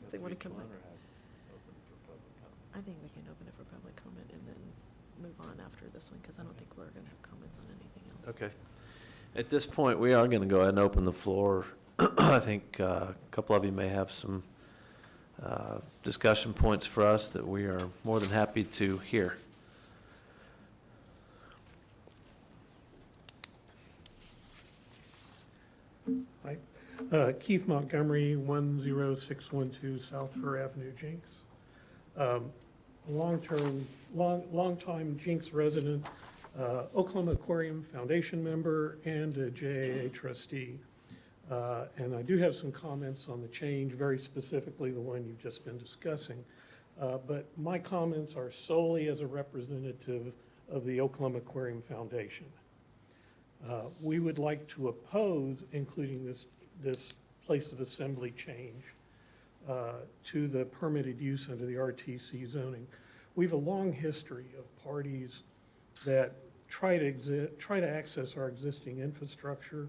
If they want to come back. I think we can open it for public comment and then move on after this one, because I don't think we're going to have comments on anything else. Okay. At this point, we are going to go ahead and open the floor. I think a couple of you may have some discussion points for us that we are more than happy to hear. Hi, Keith Montgomery, 10612 South Fir Avenue, Jenks. Longtime Jenks resident, Oklahoma Aquarium Foundation member, and a JAA trustee. And I do have some comments on the change, very specifically the one you've just been discussing. But my comments are solely as a representative of the Oklahoma Aquarium Foundation. We would like to oppose including this place of assembly change to the permitted use under the RTC zoning. We have a long history of parties that try to access our existing infrastructure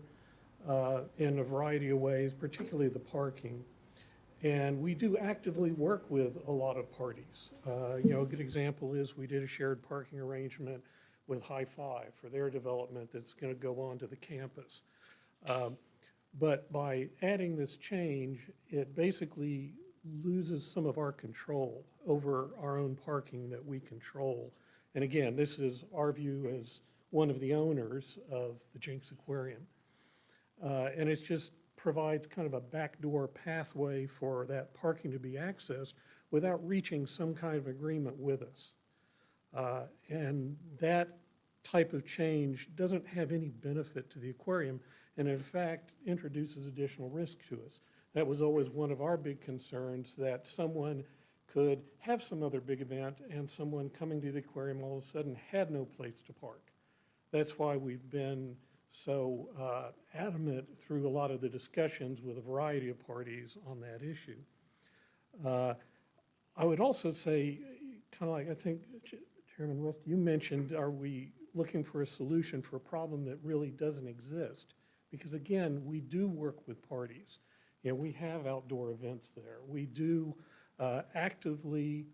in a variety of ways, particularly the parking. And we do actively work with a lot of parties. A good example is we did a shared parking arrangement with High Five for their development that's going to go on to the campus. But by adding this change, it basically loses some of our control over our own parking that we control. And again, this is our view as one of the owners of the Jenks Aquarium. And it's just provides kind of a backdoor pathway for that parking to be accessed without reaching some kind of agreement with us. And that type of change doesn't have any benefit to the aquarium, and in fact introduces additional risk to us. That was always one of our big concerns, that someone could have some other big event and someone coming to the aquarium all of a sudden had no place to park. That's why we've been so adamant through a lot of the discussions with a variety of parties on that issue. I would also say, kind of like, I think, Chairman West, you mentioned, are we looking for a solution for a problem that really doesn't exist? Because again, we do work with parties. We have outdoor events there. We do actively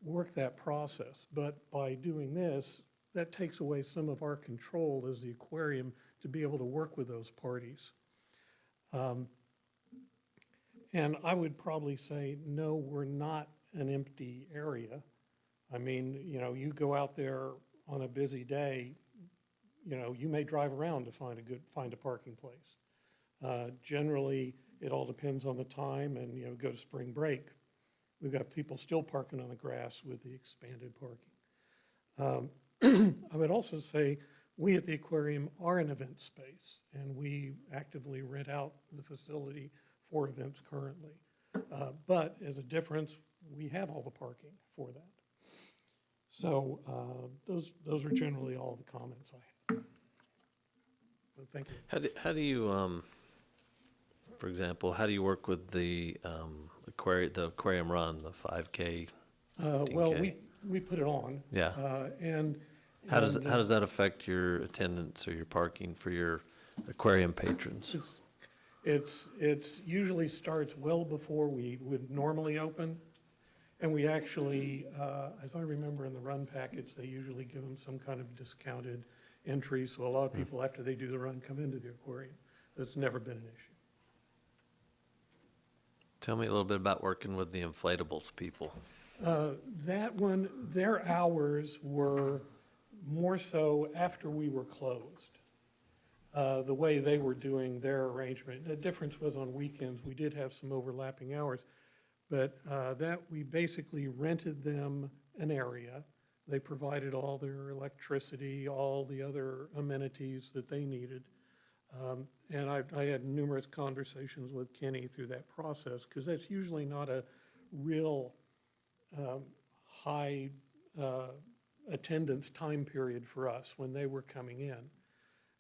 work that process. But by doing this, that takes away some of our control as the aquarium to be able to work with those parties. And I would probably say, no, we're not an empty area. I mean, you go out there on a busy day, you may drive around to find a parking place. Generally, it all depends on the time, and, go to spring break. We've got people still parking on the grass with the expanded parking. I would also say we at the aquarium are an event space, and we actively rent out the facility for events currently. But as a difference, we have all the parking for that. So those are generally all the comments I have. So thank you. How do you, for example, how do you work with the aquarium run, the 5K? Well, we put it on. Yeah. And. How does that affect your attendance or your parking for your aquarium patrons? It's usually starts well before we would normally open. And we actually, as I remember in the run package, they usually give them some kind of discounted entry. So a lot of people, after they do the run, come into the aquarium. It's never been an issue. Tell me a little bit about working with the inflatables people. That one, their hours were more so after we were closed. The way they were doing their arrangement. The difference was on weekends, we did have some overlapping hours, but that we basically rented them an area. They provided all their electricity, all the other amenities that they needed. And I had numerous conversations with Kenny through that process, because that's usually not a real high attendance time period for us when they were coming in.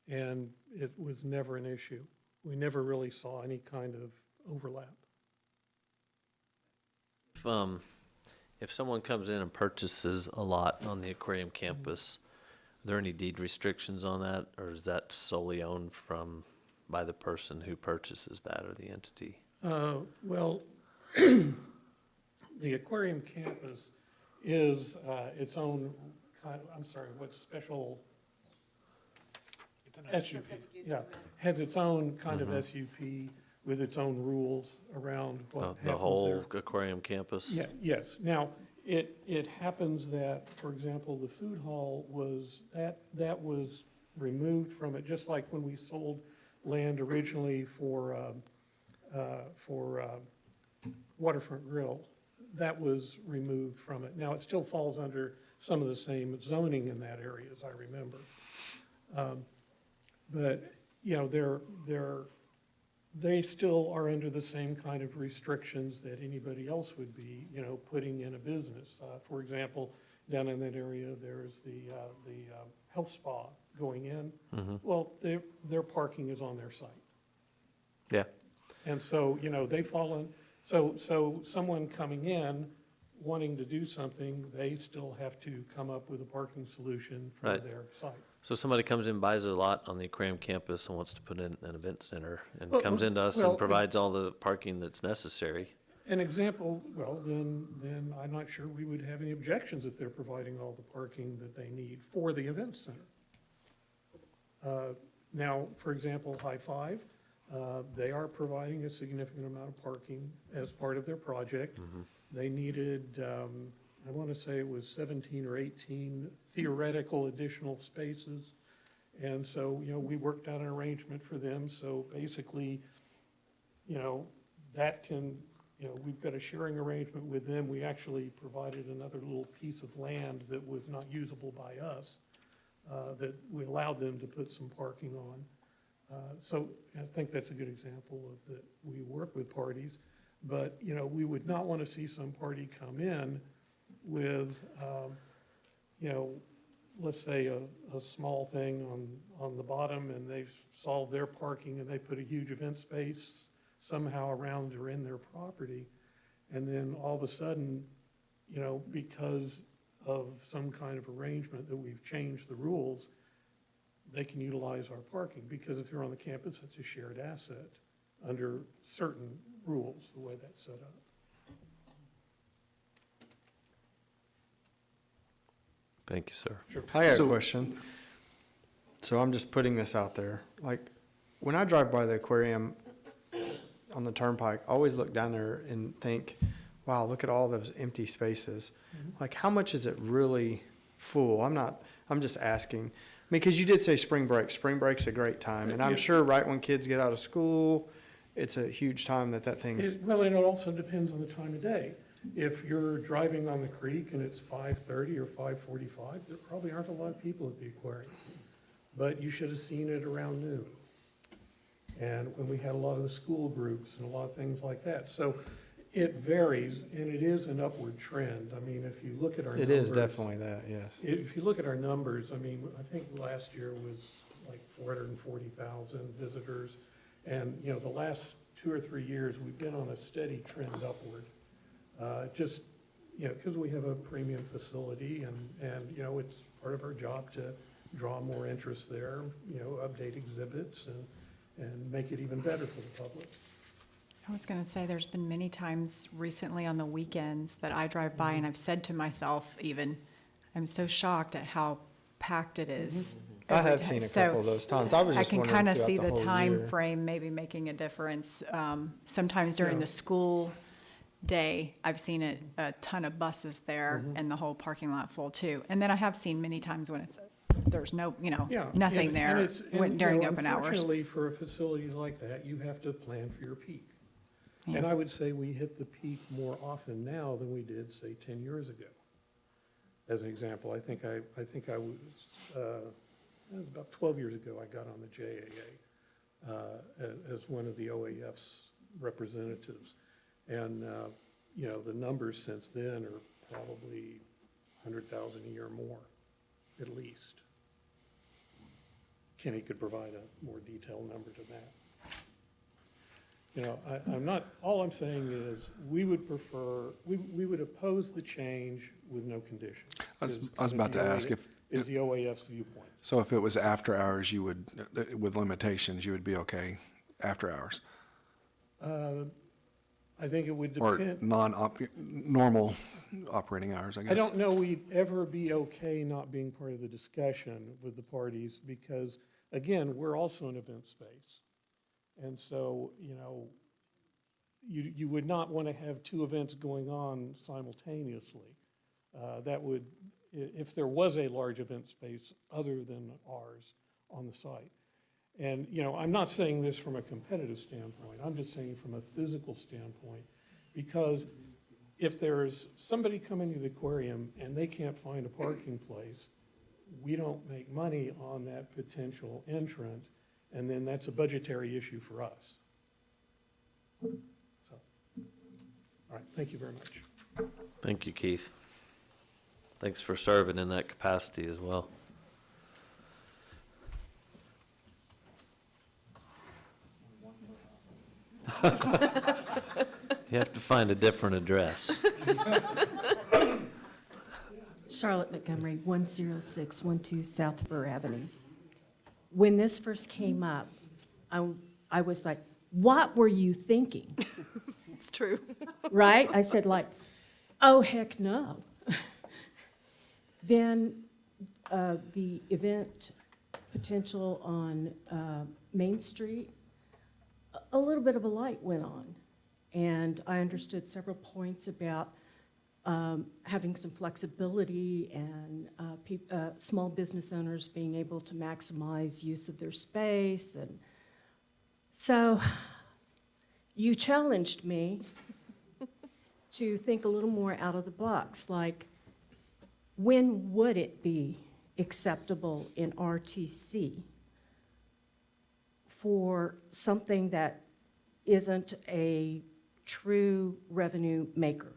And it was never an issue. We never really saw any kind of overlap. If someone comes in and purchases a lot on the aquarium campus, are there any deed restrictions on that, or is that solely owned by the person who purchases that or the entity? Well, the aquarium campus is its own kind of, I'm sorry, what's special? It's an SUP, yeah, has its own kind of SUP with its own rules around what happens The there. whole aquarium campus? Yeah, yes. Now, it happens that, for example, the food hall was, that was removed from it, just like when we sold land originally for Waterfront Grill. That was removed from it. Now, it still falls under some of the same zoning in that area, as I remember. But, they still are under the same kind of restrictions that anybody else would be, putting in a business. For example, down in that area, there's the health spa going in. Well, their parking is on their site. Yeah. And so, they fall in, so someone coming in, wanting to do something, they still have to come up with a parking solution for Right. their site. So somebody comes in, buys a lot on the aquarium campus and wants to put in an event center and Well, comes into us well, and provides all the parking that's necessary. An example, well, then I'm not sure we would have any objections if they're providing all the parking that they need for the event center. Now, for example, High Five, they are providing a significant amount of parking as part of their project. They needed, I want to say it was 17 or 18 theoretical additional spaces. And so, you know, we worked out an arrangement for them. So basically, you know, that can, you know, we've got a sharing arrangement with them. We actually provided another little piece of land that was not usable by us, that we allowed them to put some parking on. So I think that's a good example of that we work with parties. But, you know, we would not want to see some party come in with, you know, let's say a small thing on the bottom, and they've solved their parking and they put a huge event space somehow around or in their property. And then all of a sudden, you know, because of some kind of arrangement that we've changed the rules, they can utilize our parking, because if they're on the campus, it's a shared asset under certain rules, the way that's set up. Thank you, sir. I got a So- question. So I'm just putting this out there. Like, when I drive by the aquarium on the turnpike, I always look down there and think, wow, look at all those empty spaces. Like, how much is it really full? I'm just asking. I mean, because you did say spring break. Spring break's a great time. And I'm Yeah. sure right when kids get out of school, it's a huge time that thing's, Well, and it also depends on the time of day. If you're driving on the creek and it's 5:30 or 5:45, there probably aren't a lot of people at the aquarium. But you should have seen it around noon. And when we had a lot of the school groups and a lot of things like that. So it varies, and it is an upward trend. I mean, if you look at our it numbers. is definitely that, yes. If you look at our numbers, I mean, I think last year was like 440,000 visitors. And, you know, the last 2 or 3 years, we've been on a steady trend upward. Just, you know, because we have a premium facility and, you know, it's part of our job to draw more interest there, you know, update exhibits and make it even better for the public. I was going to say, there's been many times recently on the weekends that I drive by and I've said to myself even, I'm so shocked at how packed it is. I every have day. seen a So couple of those times. I was I just can wondering kind of throughout see the the whole time year. frame maybe making a difference. Sometimes during Yeah. the school day, I've seen a ton of buses there and the whole parking lot full too. And then I have seen many times when there's no, you know, Yeah. nothing and there it's- and, when- you during know, open hours. Unfortunately, for a facility like that, you have to plan for your peak. Yeah. And I would say we hit the peak more often now than we did, say, 10 years ago. As an example, I think I was, it was about 12 years ago, I got on the JAA as one of the OAF's representatives. And, you know, the numbers since then are probably 100,000 a year more, at least. Kenny could provide a more detailed number to that. You know, I'm not, all I'm saying is, we would prefer, we would oppose the change with no condition. I was is about to kind of the ask if- Is the OAF's viewpoint. So if it was after hours, you would, with limitations, you would be okay after hours? I think it would Or depend. normal operating hours, I guess? I don't know we'd ever be okay not being part of the discussion with the parties, because, again, we're also an event space. And so, you know, you would not want to have 2 events going on simultaneously. That would, if there was a large event space other than ours on the site. And, you know, I'm not saying this from a competitive standpoint, I'm just saying from a physical standpoint, because if there's somebody coming to the aquarium and they can't find a parking place, we don't make money on that potential entrant, and then that's a budgetary issue for us. So, all right, thank you very much. Thank you, Keith. Thanks for serving in that capacity as well. You have to find a different address. Charlotte Montgomery, 10612 South Fur Avenue. When this first came up, I was like, what were you thinking? It's true. Right? I said like, oh, heck no. Then the event potential on Main Street, a little bit of a light went on. And I understood several points about having some flexibility and small business owners being able to maximize use of their space. And so you challenged me to think a little more out of the box, like when would it be acceptable in RTC for something that isn't a true revenue maker?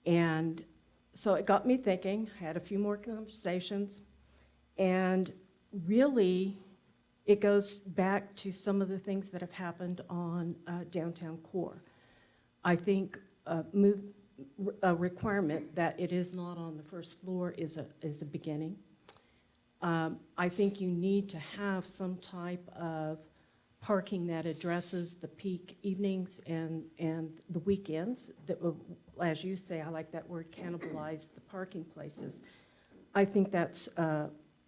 And so it got me thinking, had a few more conversations, and really it goes back to some of the things that have happened on downtown core. I think a requirement that it is not on the first floor is a beginning. I think you need to have some type of parking that addresses the peak evenings and the weekends that will, as you say, I like that word, cannibalize the parking places. I think that's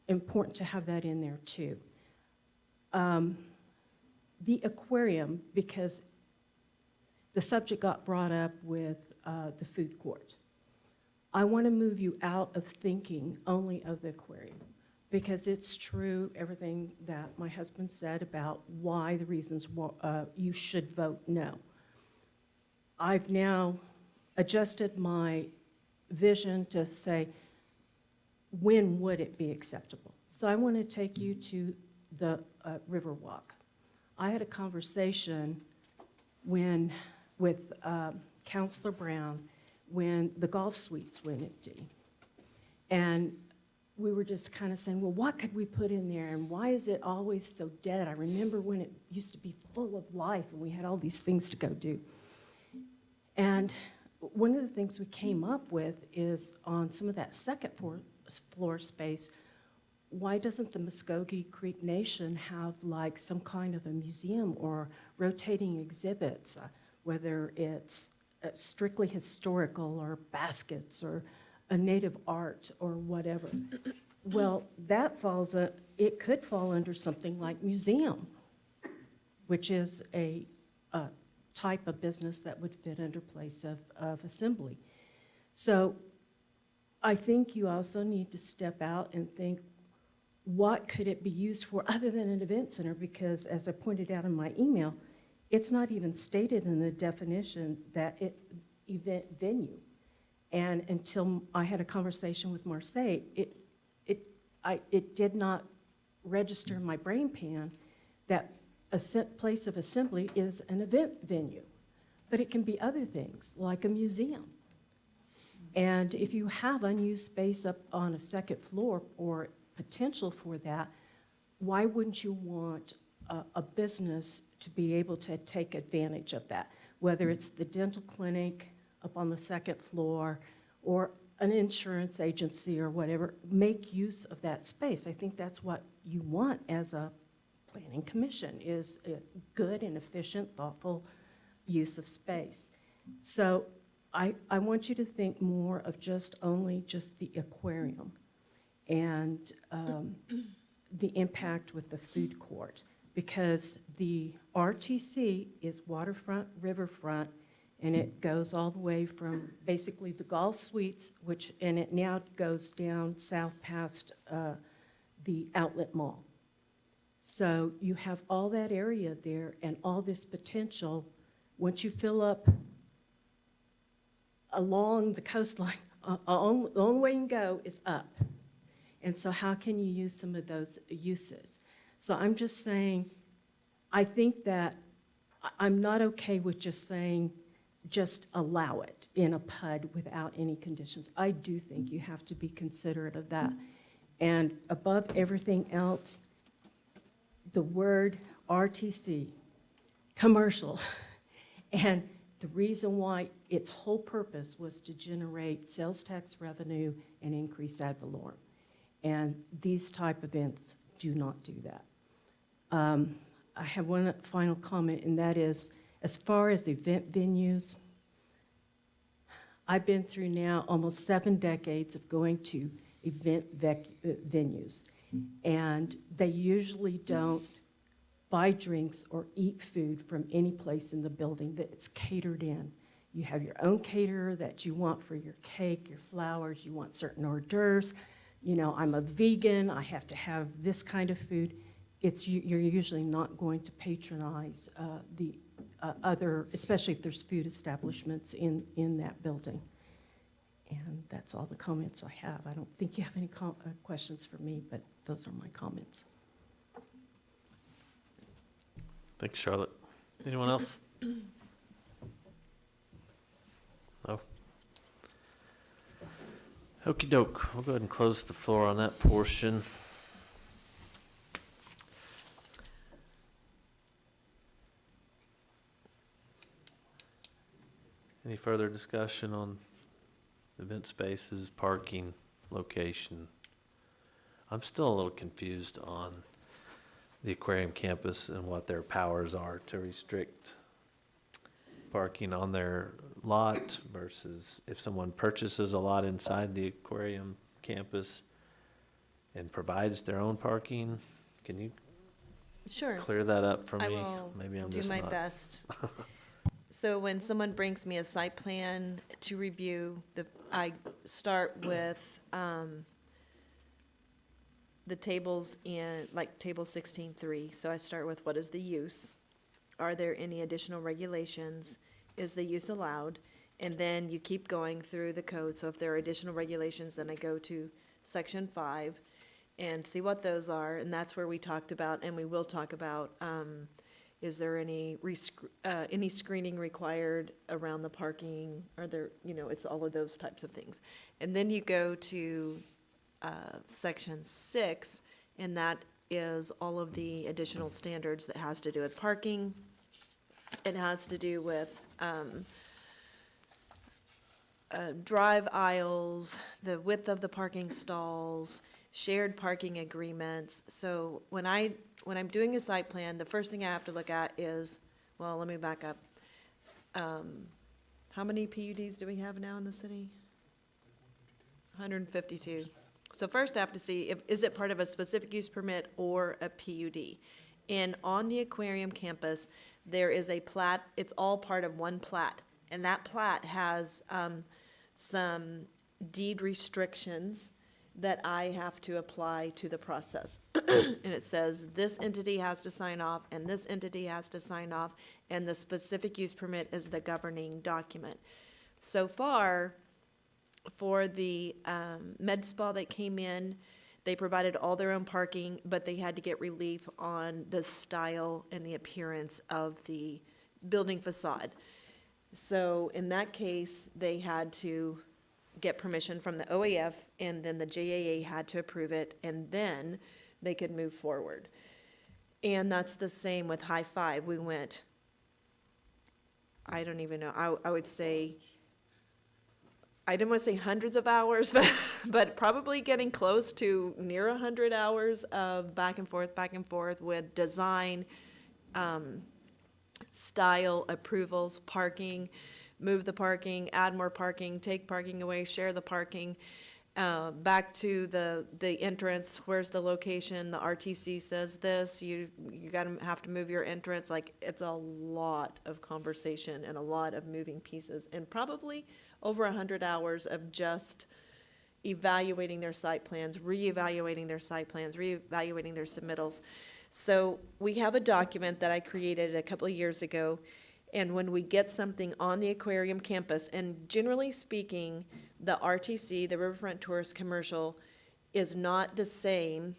important to have that in there too. The aquarium, because the subject got brought up with the food court. I want to move you out of thinking only of the aquarium, because it's true, everything that my husband said about why the reasons you should vote no. I've now adjusted my vision to say, when would it be acceptable? So I want to take you to the Riverwalk. I had a conversation with Counselor Brown when the golf suites went empty. And we were just kind of saying, well, what could we put in there, and why is it always so dead? I remember when it used to be full of life and we had all these things to go do. And one of the things we came up with is on some of that second floor space, why doesn't the Muskogee Creek Nation have like some kind of a museum or rotating exhibits, whether it's strictly historical or baskets or a native art or whatever? Well, that falls, it could fall under something like museum, which is a type of business that would fit under place of assembly. So I think you also need to step out and think, what could it be used for other than an event center? Because as I pointed out in my email, it's not even stated in the definition that event venue. And until I had a conversation with Marseille, it did not register in my brain pan that a place of assembly is an event venue. But it can be other things, like a museum. And if you have unused space up on a second floor or potential for that, why wouldn't you want a business to be able to take advantage of that? Whether it's the dental clinic up on the second floor or an insurance agency or whatever, make use of that space. I think that's what you want as a planning commission, is a good and efficient, thoughtful use of space. So I want you to think more of just the aquarium and the impact with the food court, because the RTC is waterfront, riverfront, and it goes all the way from basically the golf suites, and it now goes down south past the outlet mall. So you have all that area there and all this potential. Once you fill up along the coastline, the only way you can go is up. And so how can you use some of those uses? So I'm just saying, I think that I'm not okay with just saying, just allow it in a PUD without any conditions. I do think you have to be considerate of that. And above everything else, the word RTC, commercial, and the reason why its whole purpose was to generate sales tax revenue and increase ad valorem. And these type events do not do that. I have one final comment, and that is, as far as event venues, I've been through now almost 7 decades of going to venues, and they usually don't buy drinks or eat food from any place in the building that it's catered in. You have your own caterer that you want for your cake, your flowers, you want certain hors d'oeuvres. You know, I'm a vegan, I have to have this kind of food. You're usually not going to patronize the other, especially if there's food establishments in that building. And that's all the comments I have. I don't think you have any questions for me, but those are my comments. Thanks, Charlotte. Anyone else? No? Okey doke. We'll go ahead and close the floor on that portion. Any further discussion on event spaces, parking, location? I'm still a little confused on the aquarium campus and what their powers are to restrict parking on their lot versus if someone purchases a lot inside the aquarium campus and provides their own parking. Can you Sure. clear that up for I me? will Maybe I'm do just my not. best. So when someone brings me a site plan to review, I start with the tables in, like table 16.3. So I start with what is the use? Are there any additional regulations? Is the use allowed? And then you keep going through the code. So if there are additional regulations, then I go to section 5 and see what those are. And that's where we talked about, and we will talk about, is there any screening required around the parking? Are there, it's all of those types of things. And then you go to section 6, and that is all of the additional standards that has to do with parking. It has to do with drive aisles, the width of the parking stalls, shared parking agreements. So when I'm doing a site plan, the first thing I have to look at is, well, let me back up. How many PUDs do we have now in the city? 152. So first I have to see, is it part of a specific use permit or a PUD? And on the aquarium campus, there is a plat, it's all part of one plat. And that plat has some deed restrictions that I have to apply to the process. And it says this entity has to sign off, and this entity has to sign off, and the specific use permit is the governing document. So far, for the med spa that came in, they provided all their own parking, but they had to get relief on the style and the appearance of the building facade. So in that case, they had to get permission from the OAF, and then the JAA had to approve it, and then they could move forward. And that's the same with High Five. We went, I don't even know, I would say, I didn't want to say hundreds of hours, but probably getting close to near 100 hours of back and forth with design, style, approvals, parking, move the parking, add more parking, take parking away, share the parking, back to the entrance, where's the location, the RTC says this, you have to move your entrance, like, it's a lot of conversation and a lot of moving pieces, and probably over 100 hours of just evaluating their site plans, reevaluating their site plans, reevaluating their submittals. So we have a document that I created a couple of years ago, and when we get something on the aquarium campus, and generally speaking, the RTC, the Riverfront Tourist Commercial, is not the same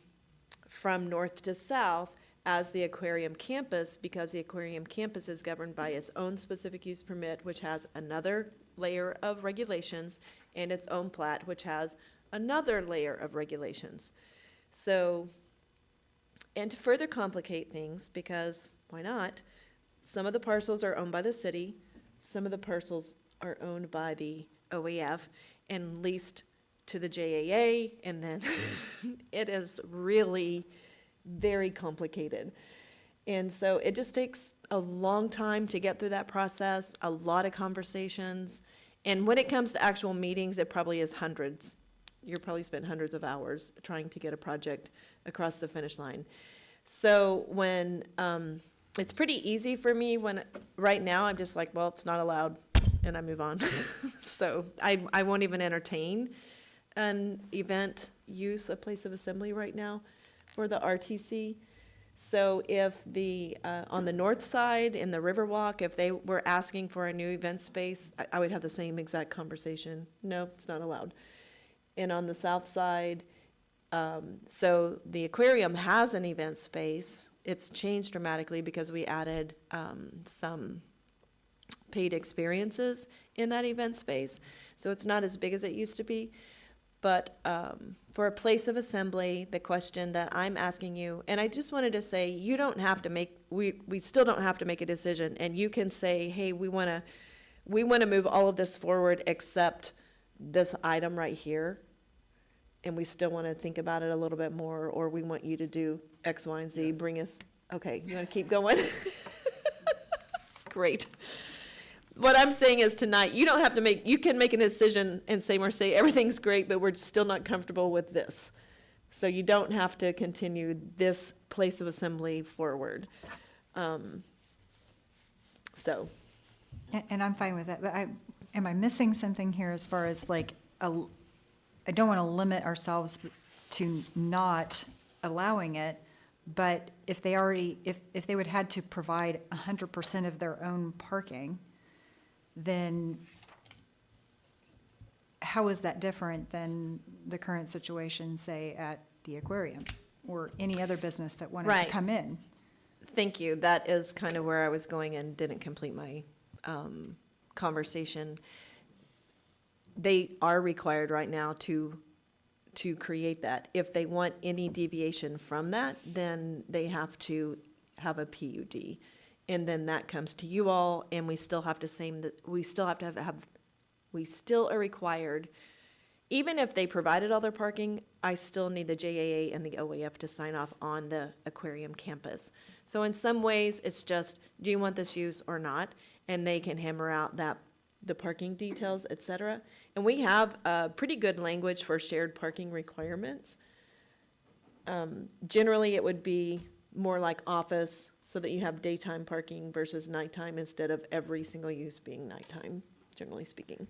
from north to south as the aquarium campus, because the aquarium campus is governed by its own specific use permit, which has another layer of regulations, and its own plat, which has another layer of regulations. So, and to further complicate things, because why not, some of the parcels are owned by the city, some of the parcels are owned by the OAF and leased to the JAA, and then it is really very complicated. And so it just takes a long time to get through that process, a lot of conversations. And when it comes to actual meetings, it probably is hundreds. You're probably spent hundreds of hours trying to get a project across the finish line. So when, it's pretty easy for me when, right now, I'm just like, well, it's not allowed, and I move on. So I won't even entertain an event use, a place of assembly right now for the RTC. So if the, on the north side, in the Riverwalk, if they were asking for a new event space, I would have the same exact conversation. No, it's not allowed. And on the south side, so the aquarium has an event space. It's changed dramatically because we added some paid experiences in that event space. So it's not as big as it used to be. But for a place of assembly, the question that I'm asking you, and I just wanted to say, you don't have to make, we still don't have to make a decision. And you can say, hey, we want to move all of this forward except this item right here. And we still want to think about it a little bit more, or we want you to do X, Y, and Z, bring us, okay, you want to keep going? Great. What I'm saying is tonight, you don't have to make, you can make a decision and say, Marseille, everything's great, but we're still not comfortable with this. So you don't have to continue this place of assembly forward. So. And I'm fine with that, but am I missing something here as far as like, I don't want to limit ourselves to not allowing it, but if they already, if they would had to provide 100% of their own parking, then how is that different than the current situation, say, at the aquarium or any other business that wanted to Right. come in? Thank you. That is kind of where I was going and didn't complete my conversation. They are required right now to create that. If they want any deviation from that, then they have to have a PUD. And then that comes to you all, and we still have to we still are required, even if they provided all their parking, I still need the JAA and the OAF to sign off on the aquarium campus. So in some ways, it's just, do you want this use or not? And they can hammer out the parking details, et cetera. And we have pretty good language for shared parking requirements. Generally, it would be more like office, so that you have daytime parking versus nighttime instead of every single use being nighttime, generally speaking.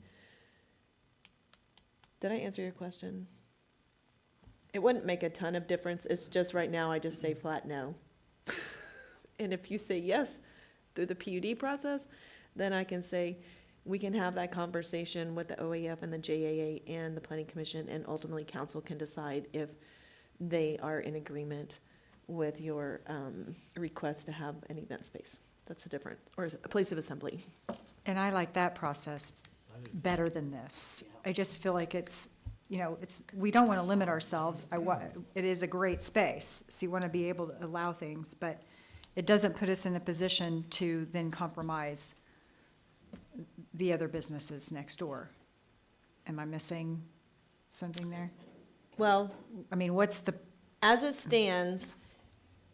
Did I answer your question? It wouldn't make a ton of difference. It's just right now I just say flat no. And if you say yes through the PUD process, then I can say we can have that conversation with the OAF and the JAA and the Planning Commission, and ultimately council can decide if they are in agreement with your request to have an event space. That's a different, or a place of assembly. And I like that process better than this. I just feel like it's, we don't want to limit ourselves. It is a great space, so you want to be able to allow things, but it doesn't put us in a position to then compromise the other businesses next door. Am I missing something there? Well, I mean, as it stands,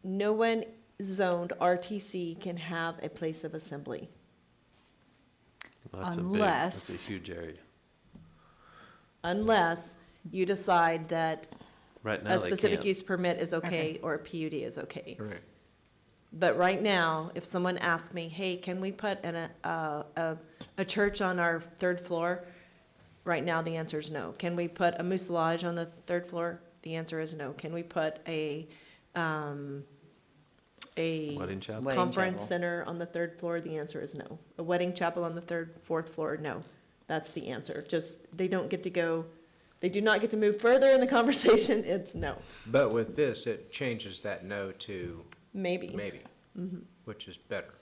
no one zoned RTC can have a place of assembly. That's Unless- that's a huge area. Unless you decide that Right now, a they specific can't. use permit is okay, Okay. or a PUD is okay. Right. But right now, if someone asks me, hey, can we put a church on our third floor? Right now, the answer is no. Can we put a mucilage on the third floor? The answer is no. Can we put a Wedding chapel? Wedding conference chapel. center on the third floor? The answer is no. A wedding chapel on the fourth floor? No. That's the answer. Just, they don't get to go, they do not get to move further in the conversation. It's no. But with this, it changes that no to Maybe. maybe, which is better.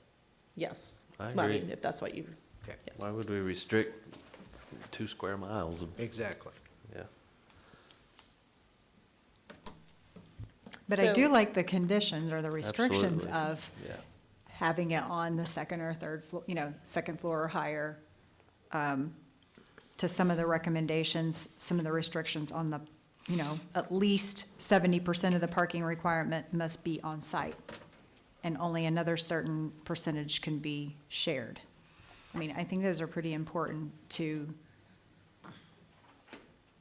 Yes. I Well, agree. mean, if that's what you, Okay. yes. Why would we restrict 2 square miles of, Exactly. yeah. But I do So- like the conditions or the restrictions Absolutely. of Yeah. having it on the second or third floor, second floor or higher, to some of the recommendations, some of the restrictions on the, at least 70% of the parking requirement must be on site, and only another certain percentage can be shared. I mean, I think those are pretty important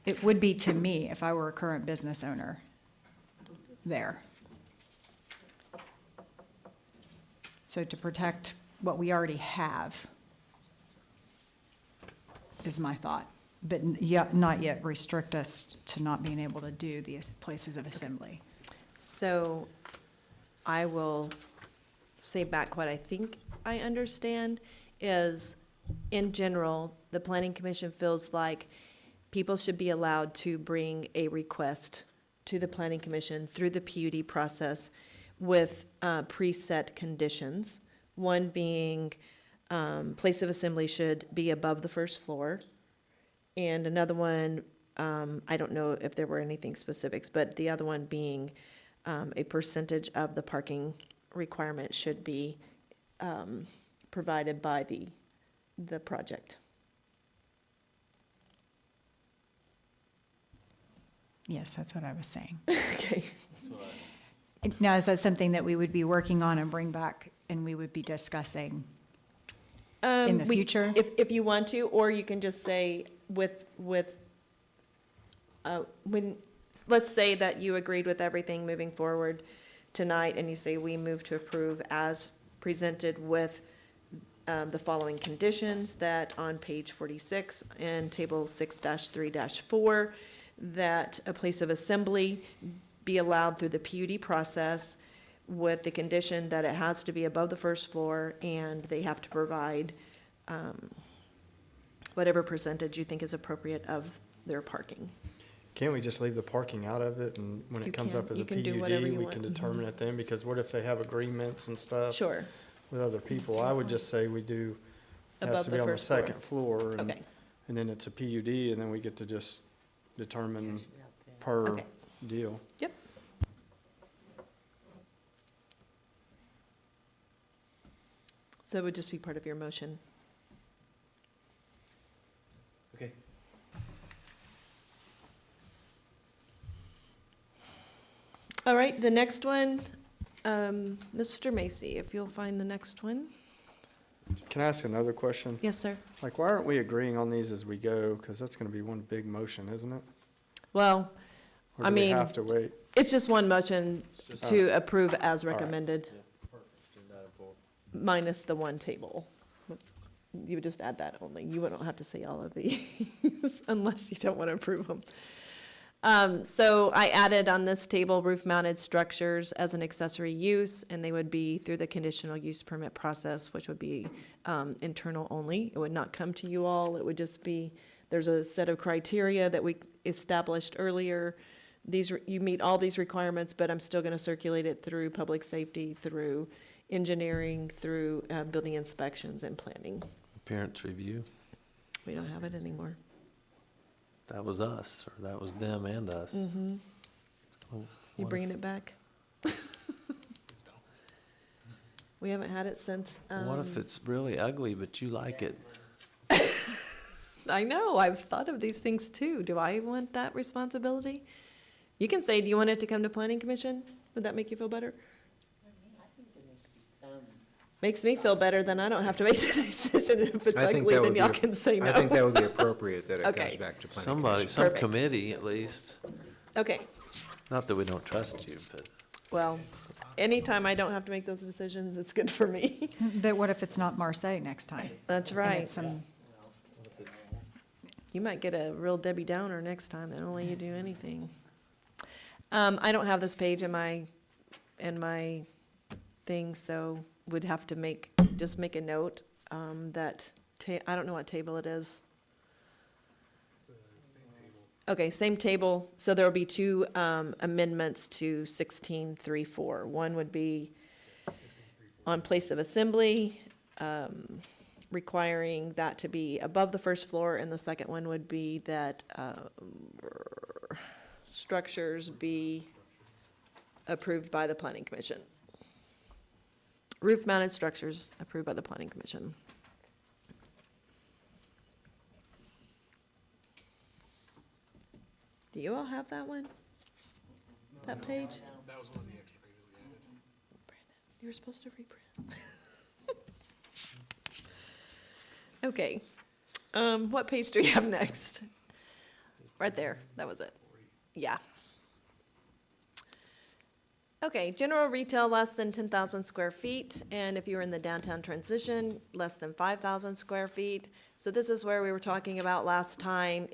it would be to me if I were a current business owner there. So to protect what we already have is my thought, but not yet restrict us to not being able to do the places of assembly. So I will say back what I think I understand is, in general, the planning commission feels like people should be allowed to bring a request to the planning commission through the PUD process with preset conditions. One being place of assembly should be above the first floor. And another one, I don't know if there were anything specifics, but the other one being a percentage of the parking requirement should be provided by the project. Yes, that's what I was saying. Okay. Now, is that something that we would be working on and bring back and we would be discussing in the future? If you want to, or you can just say when, let's say that you agreed with everything moving forward tonight, and you say we move to approve as presented with the following conditions, that on page 46 and table 6-3-4, that a place of assembly be allowed through the PUD process with the condition that it has to be above the first floor, and they have to provide whatever percentage you think is appropriate of their parking. Can't we just leave the parking out of it, and when You it comes can. up as You a can do PUD, whatever you we want. can determine it then? Because what if they have agreements and stuff Sure. with other people? I would just say we do, has Above to the be on the first floor. second floor, and Okay. then it's a PUD, and then we get to just determine per Okay. deal. Yep. So it would just be part of your motion. Okay. All right, the next one, Mr. Macy, if you'll find the next one. Can I ask another question? Yes, sir. Like, why aren't we agreeing on these as we go? Because that's going to be one big motion, isn't it? Well, Or I do we mean, have to wait? it's just one motion to approve as right. recommended, minus the one table. You would just add that only. You wouldn't have to say all of these unless you don't want to approve them. So I added on this table roof-mounted structures as an accessory use, and they would be through the conditional use permit process, which would be internal only. It would not come to you all. It would just be, there's a set of criteria that we established earlier. You meet all these requirements, but I'm still going to circulate it through public safety, through engineering, through building inspections and planning. Appearance review, We don't have it anymore. that was us, or that was them and us. Mm-hmm. Well, You what bringing if- it back? We haven't had it since. What if it's really ugly, but you like it? I know, I've thought of these things too. Do I want that responsibility? You can say, do you want it to come to planning commission? Would that make you feel better? Makes me feel better, then I don't have to make the decision. If it's I think ugly, that then would y'all be- can say no. I think that would be appropriate, that it Okay. comes back to planning Somebody, commission. some Perfect. committee at least. Okay, Not that we don't trust you, but well, anytime I don't have to make those decisions, it's good for me. But what if it's not Marseille next time? That's And right. it's some- You might get a real Debbie Downer next time, that don't let you do anything. I don't have this page in my thing, so would have to just make a note, that, I don't know what table it is. Okay, same table, so there will be two, amendments to 16.3.4. One would be on place of assembly, requiring that to be above the first floor, and the second one would be that structures be approved by the planning commission. Roof-mounted structures approved by the planning commission. Do you all have that one? That page? That was one of the extra pages we added. You were supposed to reprint. Okay, what page do we have next? Right there, that was it. Yeah. Okay, general retail less than 10,000 square feet, and if you're in the downtown transition, less than 5,000 square feet. So this is where we were talking about last time.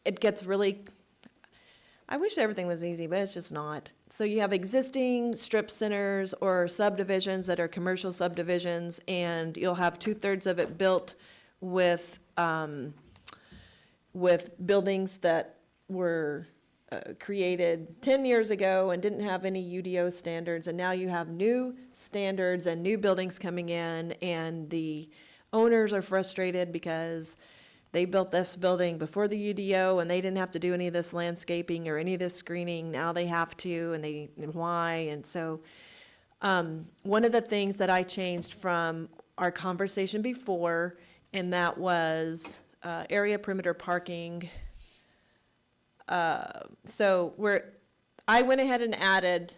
It gets really, I wish everything was easy, but it's just not. So you have existing strip centers or subdivisions that are commercial subdivisions, and you'll have 2/3 of it built with buildings that were created 10 years ago and didn't have any UDO standards, and now you have new standards and new buildings coming in, and the owners are frustrated because they built this building before the UDO and they didn't have to do any of this landscaping or any of this screening. Now they have to, and why? And so one of the things that I changed from our conversation before, and that was area perimeter parking. So I went ahead and added,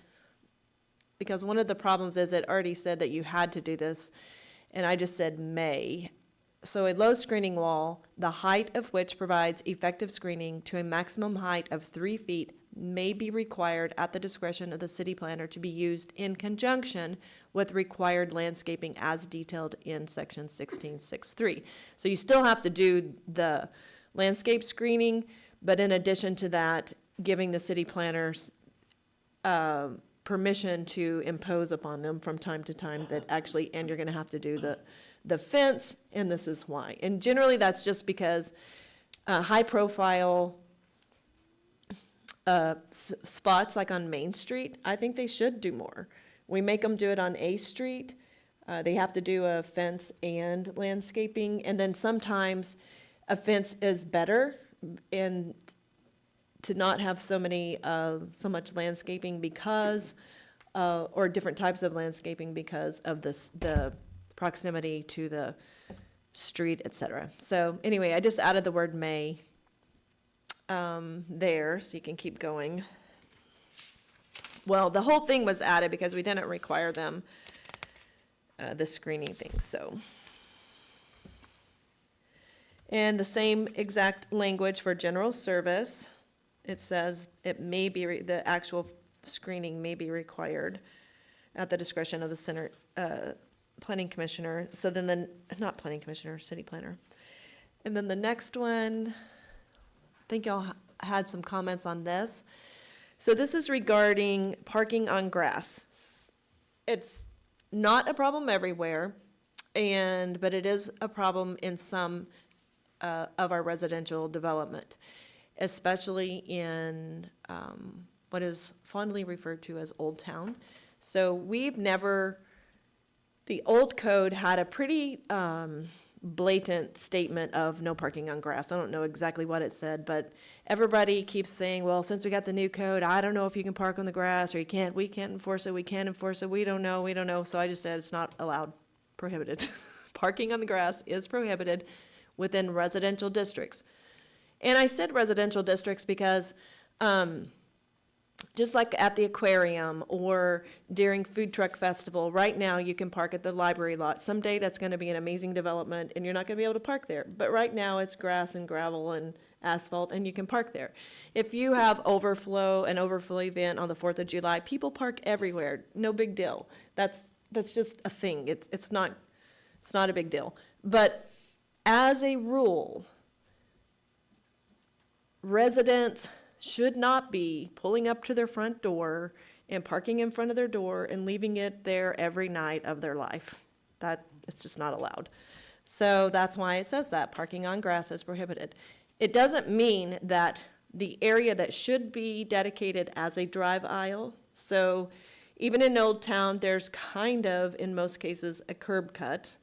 because one of the problems is it already said that you had to do this, and I just said may. So a low screening wall, the height of which provides effective screening to a maximum height of 3 feet, may be required at the discretion of the city planner to be used in conjunction with required landscaping as detailed in section 16.6.3. So you still have to do the landscape screening, but in addition to that, giving the city planners permission to impose upon them from time to time that actually, and you're gonna have to do the fence, and this is why. And generally, that's just because high-profile spots like on Main Street, I think they should do more. We make them do it on A Street. They have to do a fence and landscaping, and then sometimes a fence is better, and to not have so much landscaping because, or different types of landscaping because of the proximity to the street, et cetera. So anyway, I just added the word may there, so you can keep going. Well, the whole thing was added because we didn't require them, the screening thing, so. And the same exact language for general service. It says it may be, the actual screening may be required at the discretion of the center, planning commissioner. So then not planning commissioner, city planner. And then the next one, I think y'all had some comments on this. So this is regarding parking on grass. It's not a problem everywhere, but it is a problem in some of our residential development, especially in what is fondly referred to as Old Town. So the old code had a pretty blatant statement of no parking on grass. I don't know exactly what it said, but everybody keeps saying, well, since we got the new code, I don't know if you can park on the grass or you can't, we can't enforce it, we can't enforce it, we don't know. So I just said it's not allowed, prohibited. Parking on the grass is prohibited within residential districts. And I said residential districts because just like at the aquarium or during food truck festival, right now you can park at the library lot. Someday that's going to be an amazing development and you're not going to be able to park there. But right now it's grass and gravel and asphalt and you can park there. If you have an overflow event on the 4th of July, people park everywhere. No big deal. That's just a thing. It's not a big deal. But as a rule, residents should not be pulling up to their front door and parking in front of their door and leaving it there every night of their life. It's just not allowed. So that's why it says that parking on grass is prohibited. It doesn't mean that the area that should be dedicated as a drive aisle, so even in Old Town, there's kind of, in most cases, a curb cut,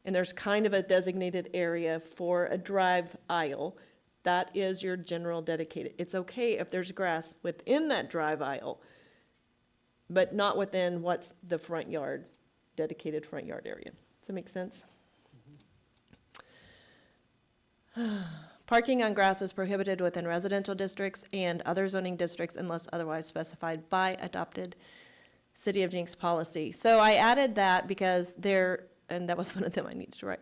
and there's kind of a designated area for a drive aisle. That is your general dedicated. It's okay if there's grass within that drive aisle, but not within what's the front yard dedicated front yard area. Does that make sense? Parking on grass is prohibited within residential districts and other zoning districts unless otherwise specified by adopted City of Jenks policy. So I added that because and that was one of them I needed to write.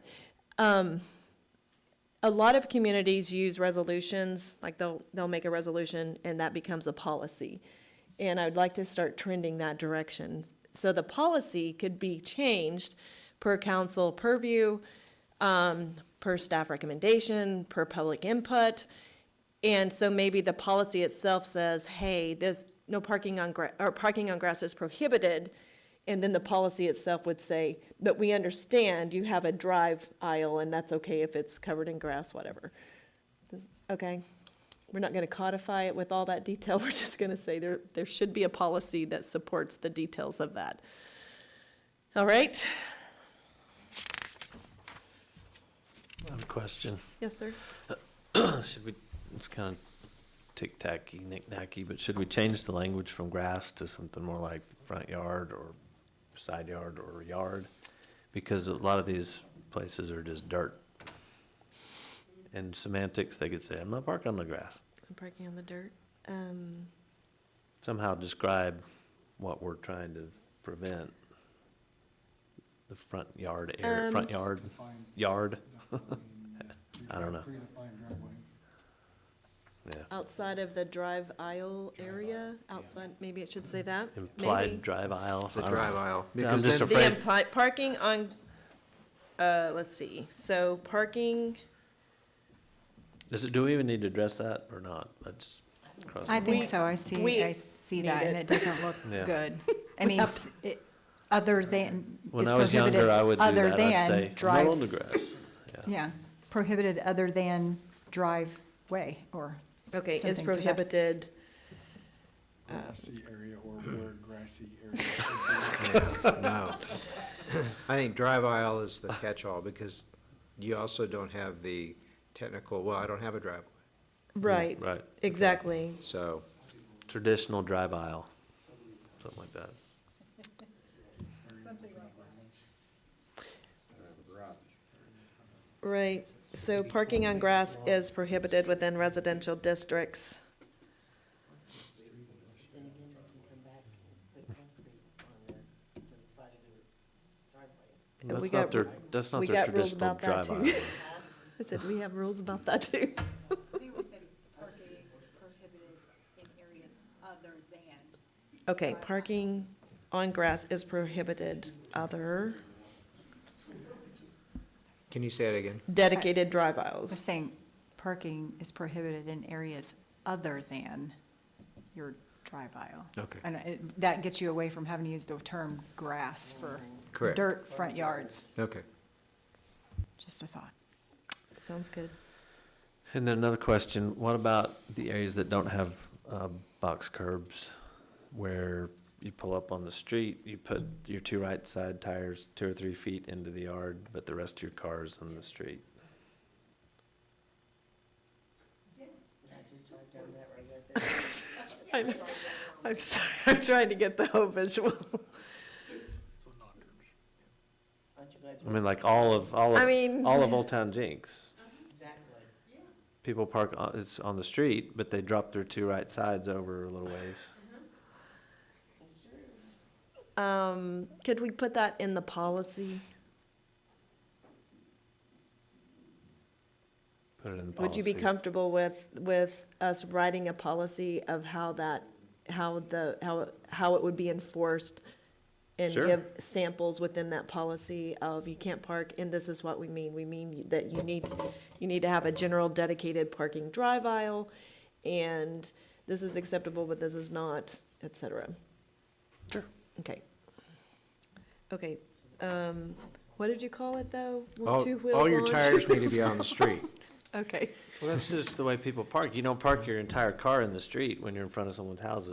A lot of communities use resolutions, like they'll make a resolution and that becomes a policy. And I would like to start trending that direction. So the policy could be changed per council purview, per staff recommendation, per public input. And so maybe the policy itself says, hey, there's no parking on parking on grass is prohibited. And then the policy itself would say, but we understand you have a drive aisle and that's okay if it's covered in grass, whatever. Okay? We're not gonna codify it with all that detail. We're just gonna say there should be a policy that supports the details of that. All right? I have a question. Yes, sir? Should we, it's kind of tick-tacky, knick-knacky, but should we change the language from grass to something more like front yard or side yard or yard? Because a lot of these places are just dirt. And semantics, they could say, I'm not parking on the grass. I'm parking on the dirt. Somehow describe what we're trying to prevent. The front yard area, front yard, yard. I don't know. Yeah. Outside of the drive aisle area, outside, maybe it should say that? Implied Maybe. drive aisle. It's a drive aisle. I'm Because just then, The afraid, implied, parking on, let's see, so parking, do we even need to address that or not? Let's cross. I it. think so, I see we that, need and it. it doesn't look Yeah. good. I mean, other than, When is I was prohibited younger, I would do other that. I'd than say, drive. not on the grass. Yeah. Yeah, prohibited other than driveway, or okay, is something to that. prohibited, Grassy area or where grassy area. no. I think drive aisle is the catch-all because you also don't have the technical, well, I don't have a driveway, right, Right. exactly. so. Traditional drive aisle, something like that. Right, so parking on grass is prohibited within residential districts. That's we not got- their, that's not we their got rules traditional about that drive too. aisle. I said, we have rules about that too. People said parking prohibited in areas other than. Okay, parking on grass is prohibited, other Can you say it again? dedicated drive I aisles. was saying, parking is prohibited in areas other than your drive aisle. Okay. And that gets you away from having to use the term grass for Correct. dirt front yards, Okay. just a thought. Sounds good. And then another question, what about the areas that don't have box curbs, where you pull up on the street, you put your two right side tires 2 or 3 feet into the yard, but the rest of your car is on the street? I'm sorry, I'm trying to get the whole visual. I mean, like all of I mean- Old Town Jenks. People park, it's on the street, but they drop their two right sides over a little ways. Could we put that in the policy? Put it in the Would you be policy. comfortable with us writing a policy of how it would be enforced? And Sure. give samples within that policy of you can't park, and this is what we mean. We mean that you need to have a general dedicated parking drive aisle, and this is acceptable, but this is not, et cetera. Sure. Okay. Okay, what did you call it, though? All Two wheels all your on? tires need to be on the street. Okay, Well, that's just the way people park. You don't park your entire car in the street when you're in front of someone's house.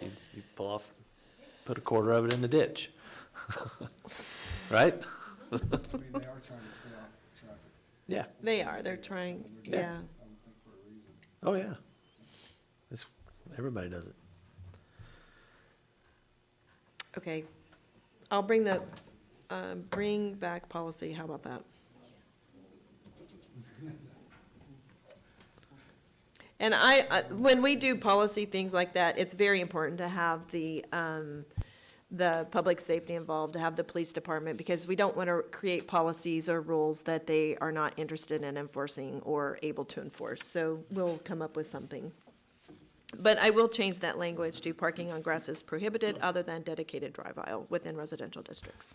You pull off, put a quarter of it in the ditch. Right? I mean, they are trying to stay off traffic. Yeah. they're trying, Yeah. yeah. I would think for a reason. Oh, yeah. Everybody does it. Okay, I'll bring the bring back policy, how about that? And when we do policy things like that, it's very important to have the public safety involved, to have the police department, because we don't want to create policies or rules that they are not interested in enforcing or able to enforce. So we'll come up with something. But I will change that language to parking on grass is prohibited other than dedicated drive aisle within residential districts.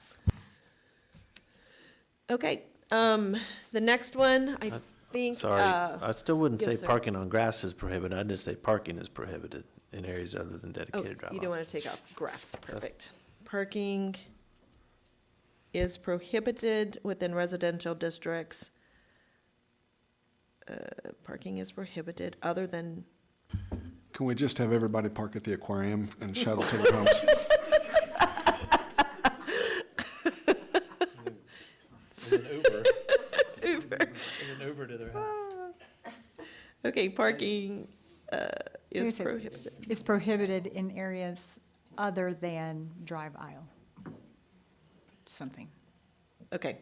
Okay, the next one, I think. Sorry, I still wouldn't yes, say sir. parking on grass is prohibited. I'd just say parking is prohibited in areas other than Oh, dedicated drive you don't aisle. want to take off grass, perfect. Parking is prohibited within residential districts. Parking is prohibited other than, Can we just have everybody park at the aquarium and shuttle to their homes? okay, parking is Yes, prohibited. It's prohibited in areas other than drive aisle. Something. Okay.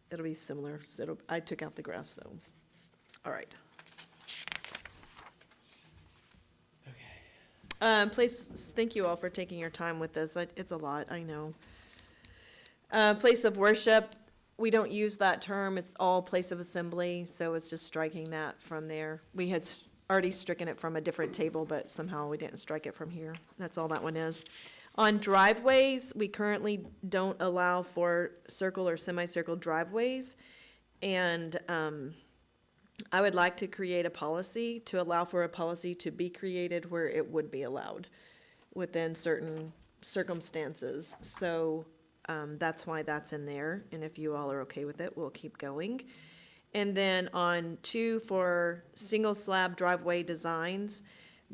It'll be similar, so I took out the grass though. All right. Please, thank you all for taking your time with this. It's a lot, I know. Place of worship, we don't use that term. It's all place of assembly, so it's just striking that from there. We had already stricken it from a different table, but somehow we didn't strike it from here. That's all that one is. On driveways, we currently don't allow for circle or semicircle driveways. And I would like to create a policy to allow for a policy to be created where it would be allowed within certain circumstances. So that's why that's in there. And if you all are okay with it, we'll keep going. And then on 2 for single slab driveway designs,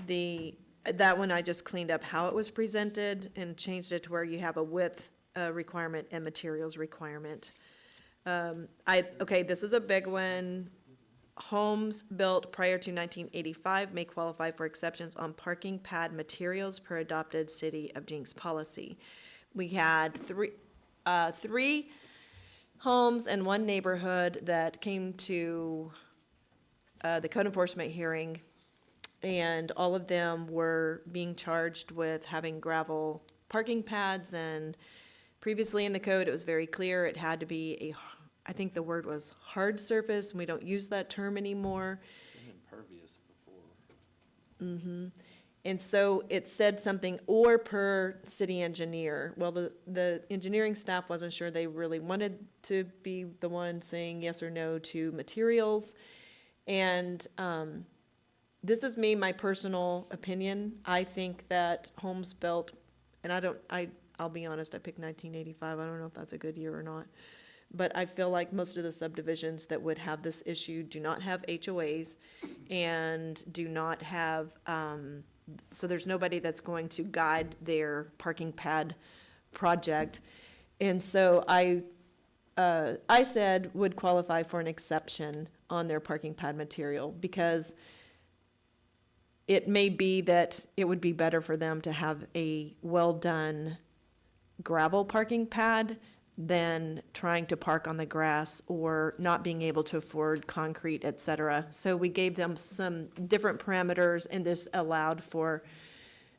that one I just cleaned up how it was presented and changed it to where you have a width requirement and materials requirement. Okay, this is a big one. Homes built prior to 1985 may qualify for exceptions on parking pad materials per adopted City of Jenks policy. We had three homes and one neighborhood that came to the code enforcement hearing, and all of them were being charged with having gravel parking pads, and previously in the code, it was very clear it had to be I think the word was hard surface, and we don't use that term anymore. Impervious before. And so it said something, or per city engineer. Well, the engineering staff wasn't sure they really wanted to be the one saying yes or no to materials. And this is my personal opinion. I think that homes built, and I'll be honest, I picked 1985. I don't know if that's a good year or not. But I feel like most of the subdivisions that would have this issue do not have HOAs and do not have, so there's nobody that's going to guide their parking pad project. And so I said would qualify for an exception on their parking pad material, because it may be that it would be better for them to have a well-done gravel parking pad than trying to park on the grass or not being able to afford concrete, et cetera. So we gave them some different parameters, and this allowed for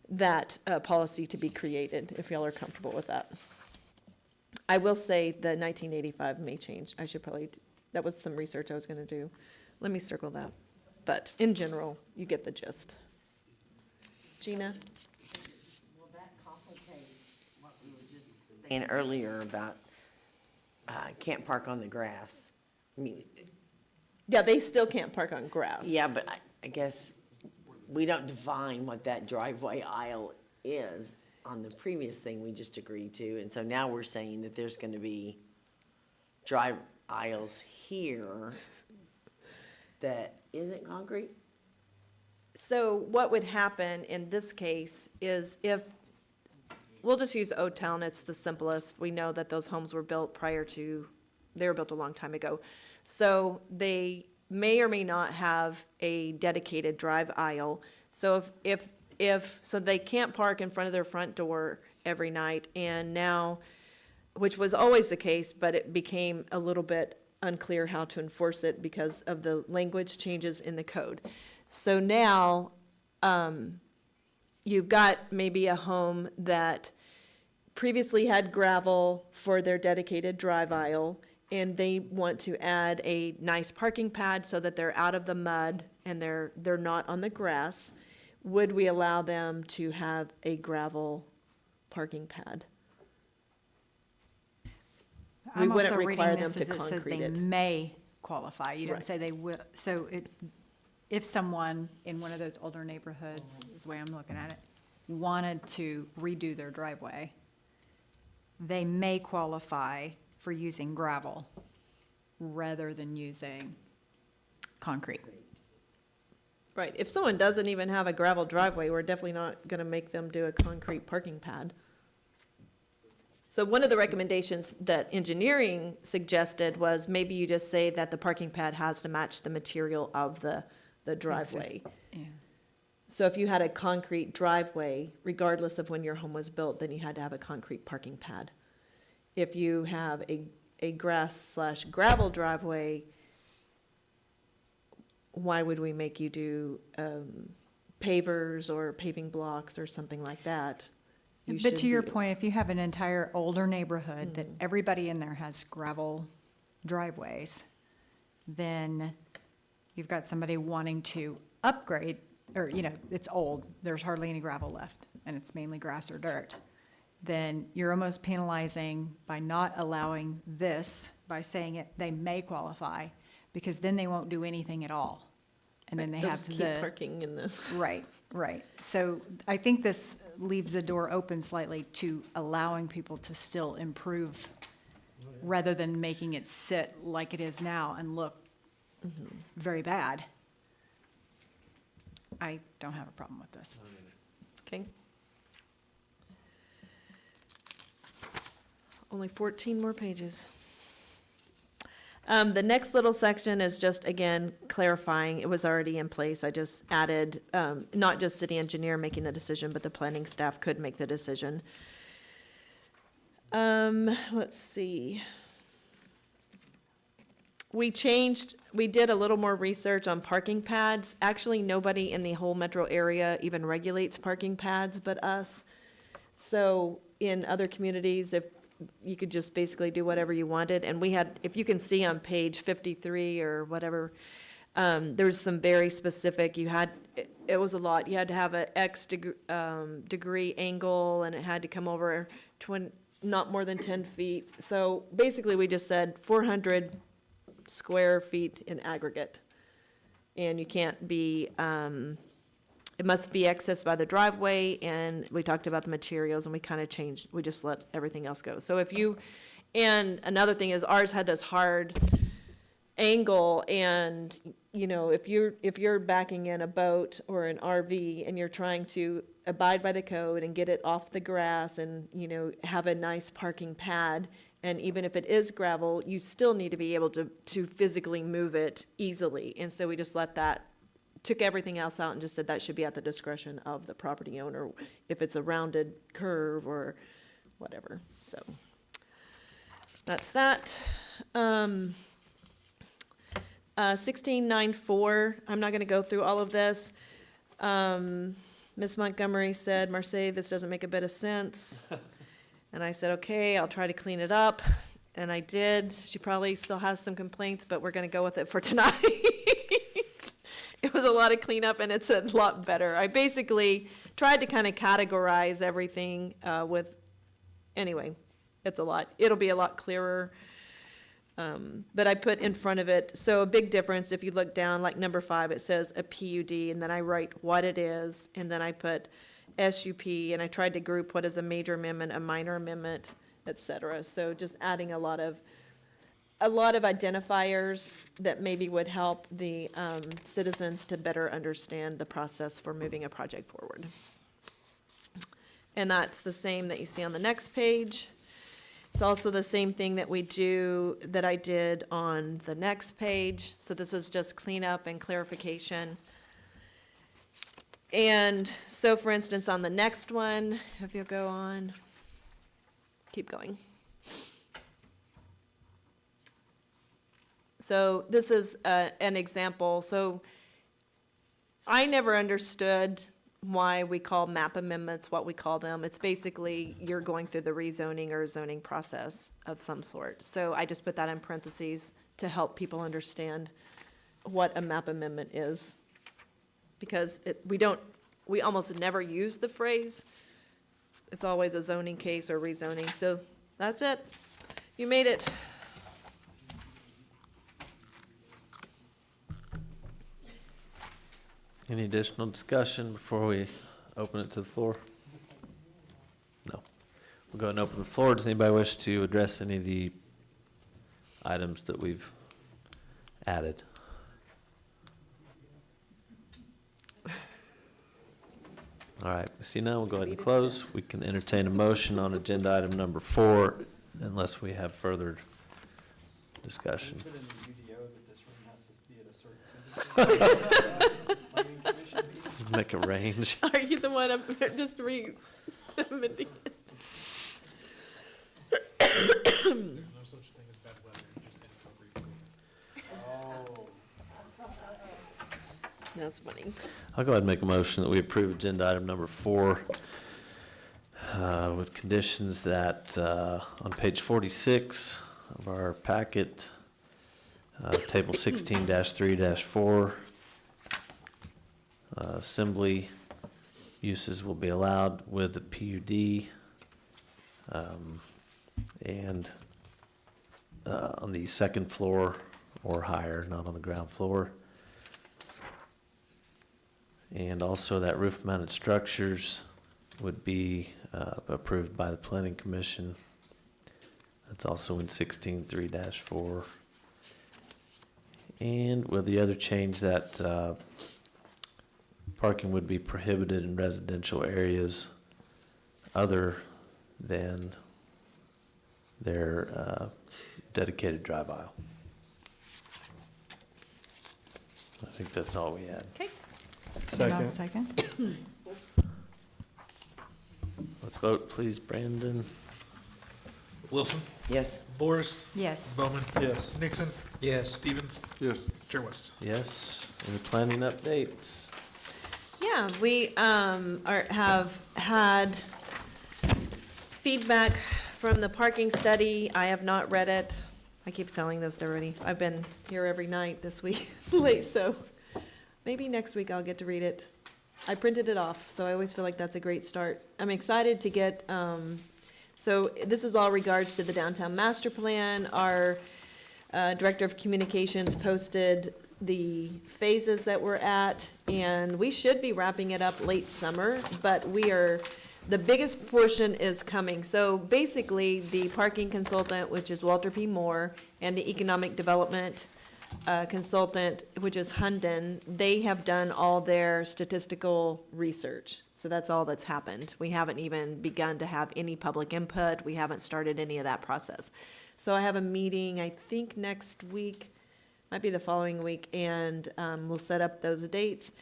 that policy to be created, if y'all are comfortable with that. I will say the 1985 may change. I should probably, that was some research I was gonna do. Let me circle that. But in general, you get the gist. Gina? Will that complicate what we were just saying earlier about can't park on the grass? I mean, Yeah, they still can't park on grass. yeah, but I guess we don't define what that driveway aisle is on the previous thing we just agreed to. And so now we're saying that there's going to be drive aisles here that isn't concrete? So what would happen in this case is if, we'll just use Old Town, it's the simplest. We know that those homes were built they were built a long time ago. So they may or may not have a dedicated drive aisle. So so they can't park in front of their front door every night. And now, which was always the case, but it became a little bit unclear how to enforce it because of the language changes in the code. So now, you've got maybe a home that previously had gravel for their dedicated drive aisle, and they want to add a nice parking pad so that they're out of the mud and they're not on the grass. Would we allow them to have a gravel parking pad? We I'm wouldn't also require reading them this to as it says concrete they it. may qualify. You didn't Right. say they will. So if someone in one of those older neighborhoods, is the way I'm looking at it, wanted to redo their driveway, they may qualify for using gravel rather than using concrete. Right, if someone doesn't even have a gravel driveway, we're definitely not gonna make them do a concrete parking pad. So one of the recommendations that engineering suggested was maybe you just say that the parking pad has to match the material of the driveway. Yeah. So if you had a concrete driveway, regardless of when your home was built, then you had to have a concrete parking pad. If you have a grass/gravel driveway, why would we make you do pavers or paving blocks or something like that? You But should to your be- point, if you have an entire older neighborhood that everybody in there has gravel driveways, then you've got somebody wanting to upgrade, or, it's old, there's hardly any gravel left, and it's mainly grass or dirt, then you're almost penalizing by not allowing this, by saying they may qualify, because then they won't do anything at all. And then they They'll have just keep the. parking in the. Right, right. So I think this leaves a door open slightly to allowing people to still improve rather than making it sit like it is now and look very bad. I don't have a problem with this. Okay. Only 14 more pages. The next little section is just, again, clarifying, it was already in place, I just added, not just city engineer making the decision, but the planning staff could make the decision. Let's see. We did a little more research on parking pads. Actually, nobody in the whole metro area even regulates parking pads but us. So in other communities, if you could just basically do whatever you wanted. And we had, if you can see on page 53 or whatever, there's some very specific, it was a lot. You had to have an X degree angle, and it had to come over not more than 10 feet. So basically, we just said 400 square feet in aggregate. And you can't be, it must be accessed by the driveway, and we talked about the materials, and we kind of changed, we just let everything else go. So and another thing is ours had this hard angle, and, if you're backing in a boat or an RV and you're trying to abide by the code and get it off the grass and, have a nice parking pad, and even if it is gravel, you still need to be able to physically move it easily. And so we just took everything else out and just said that should be at the discretion of the property owner if it's a rounded curve or whatever. So that's that. 1694, I'm not going to go through all of this. Ms. Montgomery said, Marseille, this doesn't make a bit of sense. And I said, okay, I'll try to clean it up. And I did. She probably still has some complaints, but we're going to go with it for tonight. It was a lot of cleanup, and it's a lot better. I basically tried to kind of categorize everything anyway, it's a lot. It'll be a lot clearer. But I put in front of it, so a big difference, if you look down, like number 5, it says a PUD, and then I write what it is, and then I put SUP, and I tried to group what is a major amendment, a minor amendment, et cetera. So just adding a lot of identifiers that maybe would help the citizens to better understand the process for moving a project forward. And that's the same that you see on the next page. It's also the same thing that I did on the next page. So this is just cleanup and clarification. And so, for instance, on the next one, if you'll go on, keep going. So this is an example. So I never understood why we call map amendments what we call them. It's basically you're going through the rezoning or zoning process of some sort. So I just put that in parentheses to help people understand what a map amendment is. Because we almost never use the phrase. It's always a zoning case or rezoning. So that's it. You made it. Any additional discussion before we open it to the floor? No. We'll go ahead and open the floor. Does anybody wish to address any of the items that we've added? All right, see now, we'll go ahead and close. We can entertain a motion on agenda item number 4 unless we have further discussion. Make a range. Are you the one just amending it? No such thing as bad weather, just inappropriate. That's funny. I'll go ahead and make a motion that we approve agenda item number 4 with conditions that on page 46 of our packet, table 16-3-4, assembly uses will be allowed with the PUD and on the second floor or higher, not on the ground floor. And also that roof-mounted structures would be approved by the Planning Commission. That's also in 16-3-4. And with the other change that parking would be prohibited in residential areas other than their dedicated drive aisle. I think that's all we had. Okay. Second. Let's vote, please, Brandon. Wilson, Yes. Boris, Yes. Bowman. Yes. Nixon, Yes. Stevens, Yes. Chair West. Yes. Any planning updates? Yeah, we have had feedback from the parking study. I have not read it. I keep telling this already. I've been here every night this week late, so maybe next week I'll get to read it. I printed it off, so I always feel like that's a great start. I'm excited to get, so this is all regards to the downtown master plan. Our Director of Communications posted the phases that we're at, and we should be wrapping it up late summer, but the biggest portion is coming. So basically, the parking consultant, which is Walter P. Moore, and the economic development consultant, which is Hunden, they have done all their statistical research. So that's all that's happened. We haven't even begun to have any public input. We haven't started any of that process. So I have a meeting, I think next week, might be the following week, and we'll set up those dates.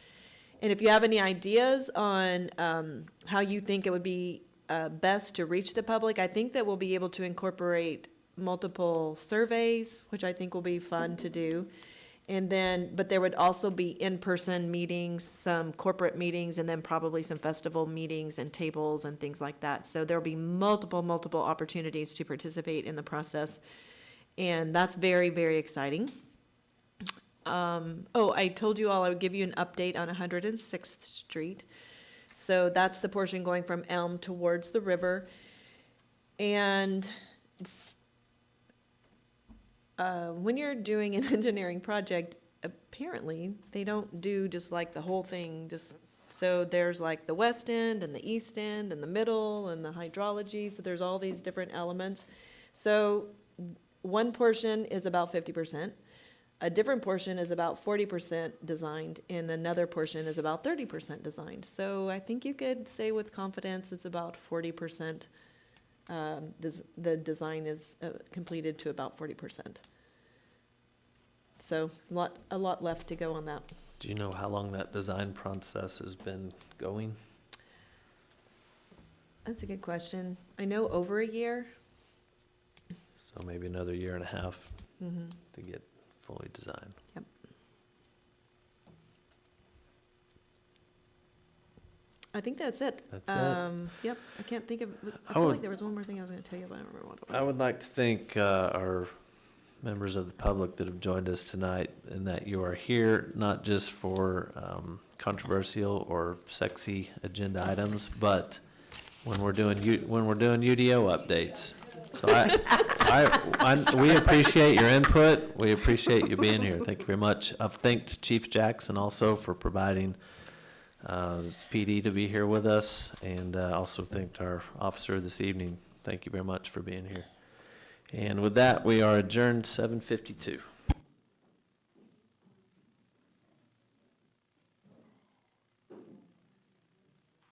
And if you have any ideas on how you think it would be best to reach the public, I think that we'll be able to incorporate multiple surveys, which I think will be fun to do. And then, but there would also be in-person meetings, some corporate meetings, and then probably some festival meetings and tables and things like that. So there'll be multiple opportunities to participate in the process. And that's very, very exciting. I told you all I would give you an update on 106th Street. So that's the portion going from Elm towards the river. And when you're doing an engineering project, apparently they don't do just like the whole thing, so there's like the west end and the east end and the middle and the hydrology, so there's all these different elements. So one portion is about 50%. A different portion is about 40% designed, and another portion is about 30% designed. So I think you could say with confidence it's about 40%. The design is completed to about 40%. So a lot left to go on that. Do you know how long that design process has been going? That's a good question. I know over a year. So maybe another year and a half Mhm. to get fully designed. Yep. I think that's it. That's it. Yep, I can't think of, I I feel would- like there was one more thing I was gonna tell you, but I don't remember what it was. I would like to thank our members of the public that have joined us tonight, and that you are here not just for controversial or sexy agenda items, but when we're doing UDO updates. So we appreciate your input. We appreciate you being here. Thank you very much. I've thanked Chief Jackson also for providing PD to be here with us, and also thanked our officer this evening. Thank you very much for being here. And with that, we are adjourned 7:52.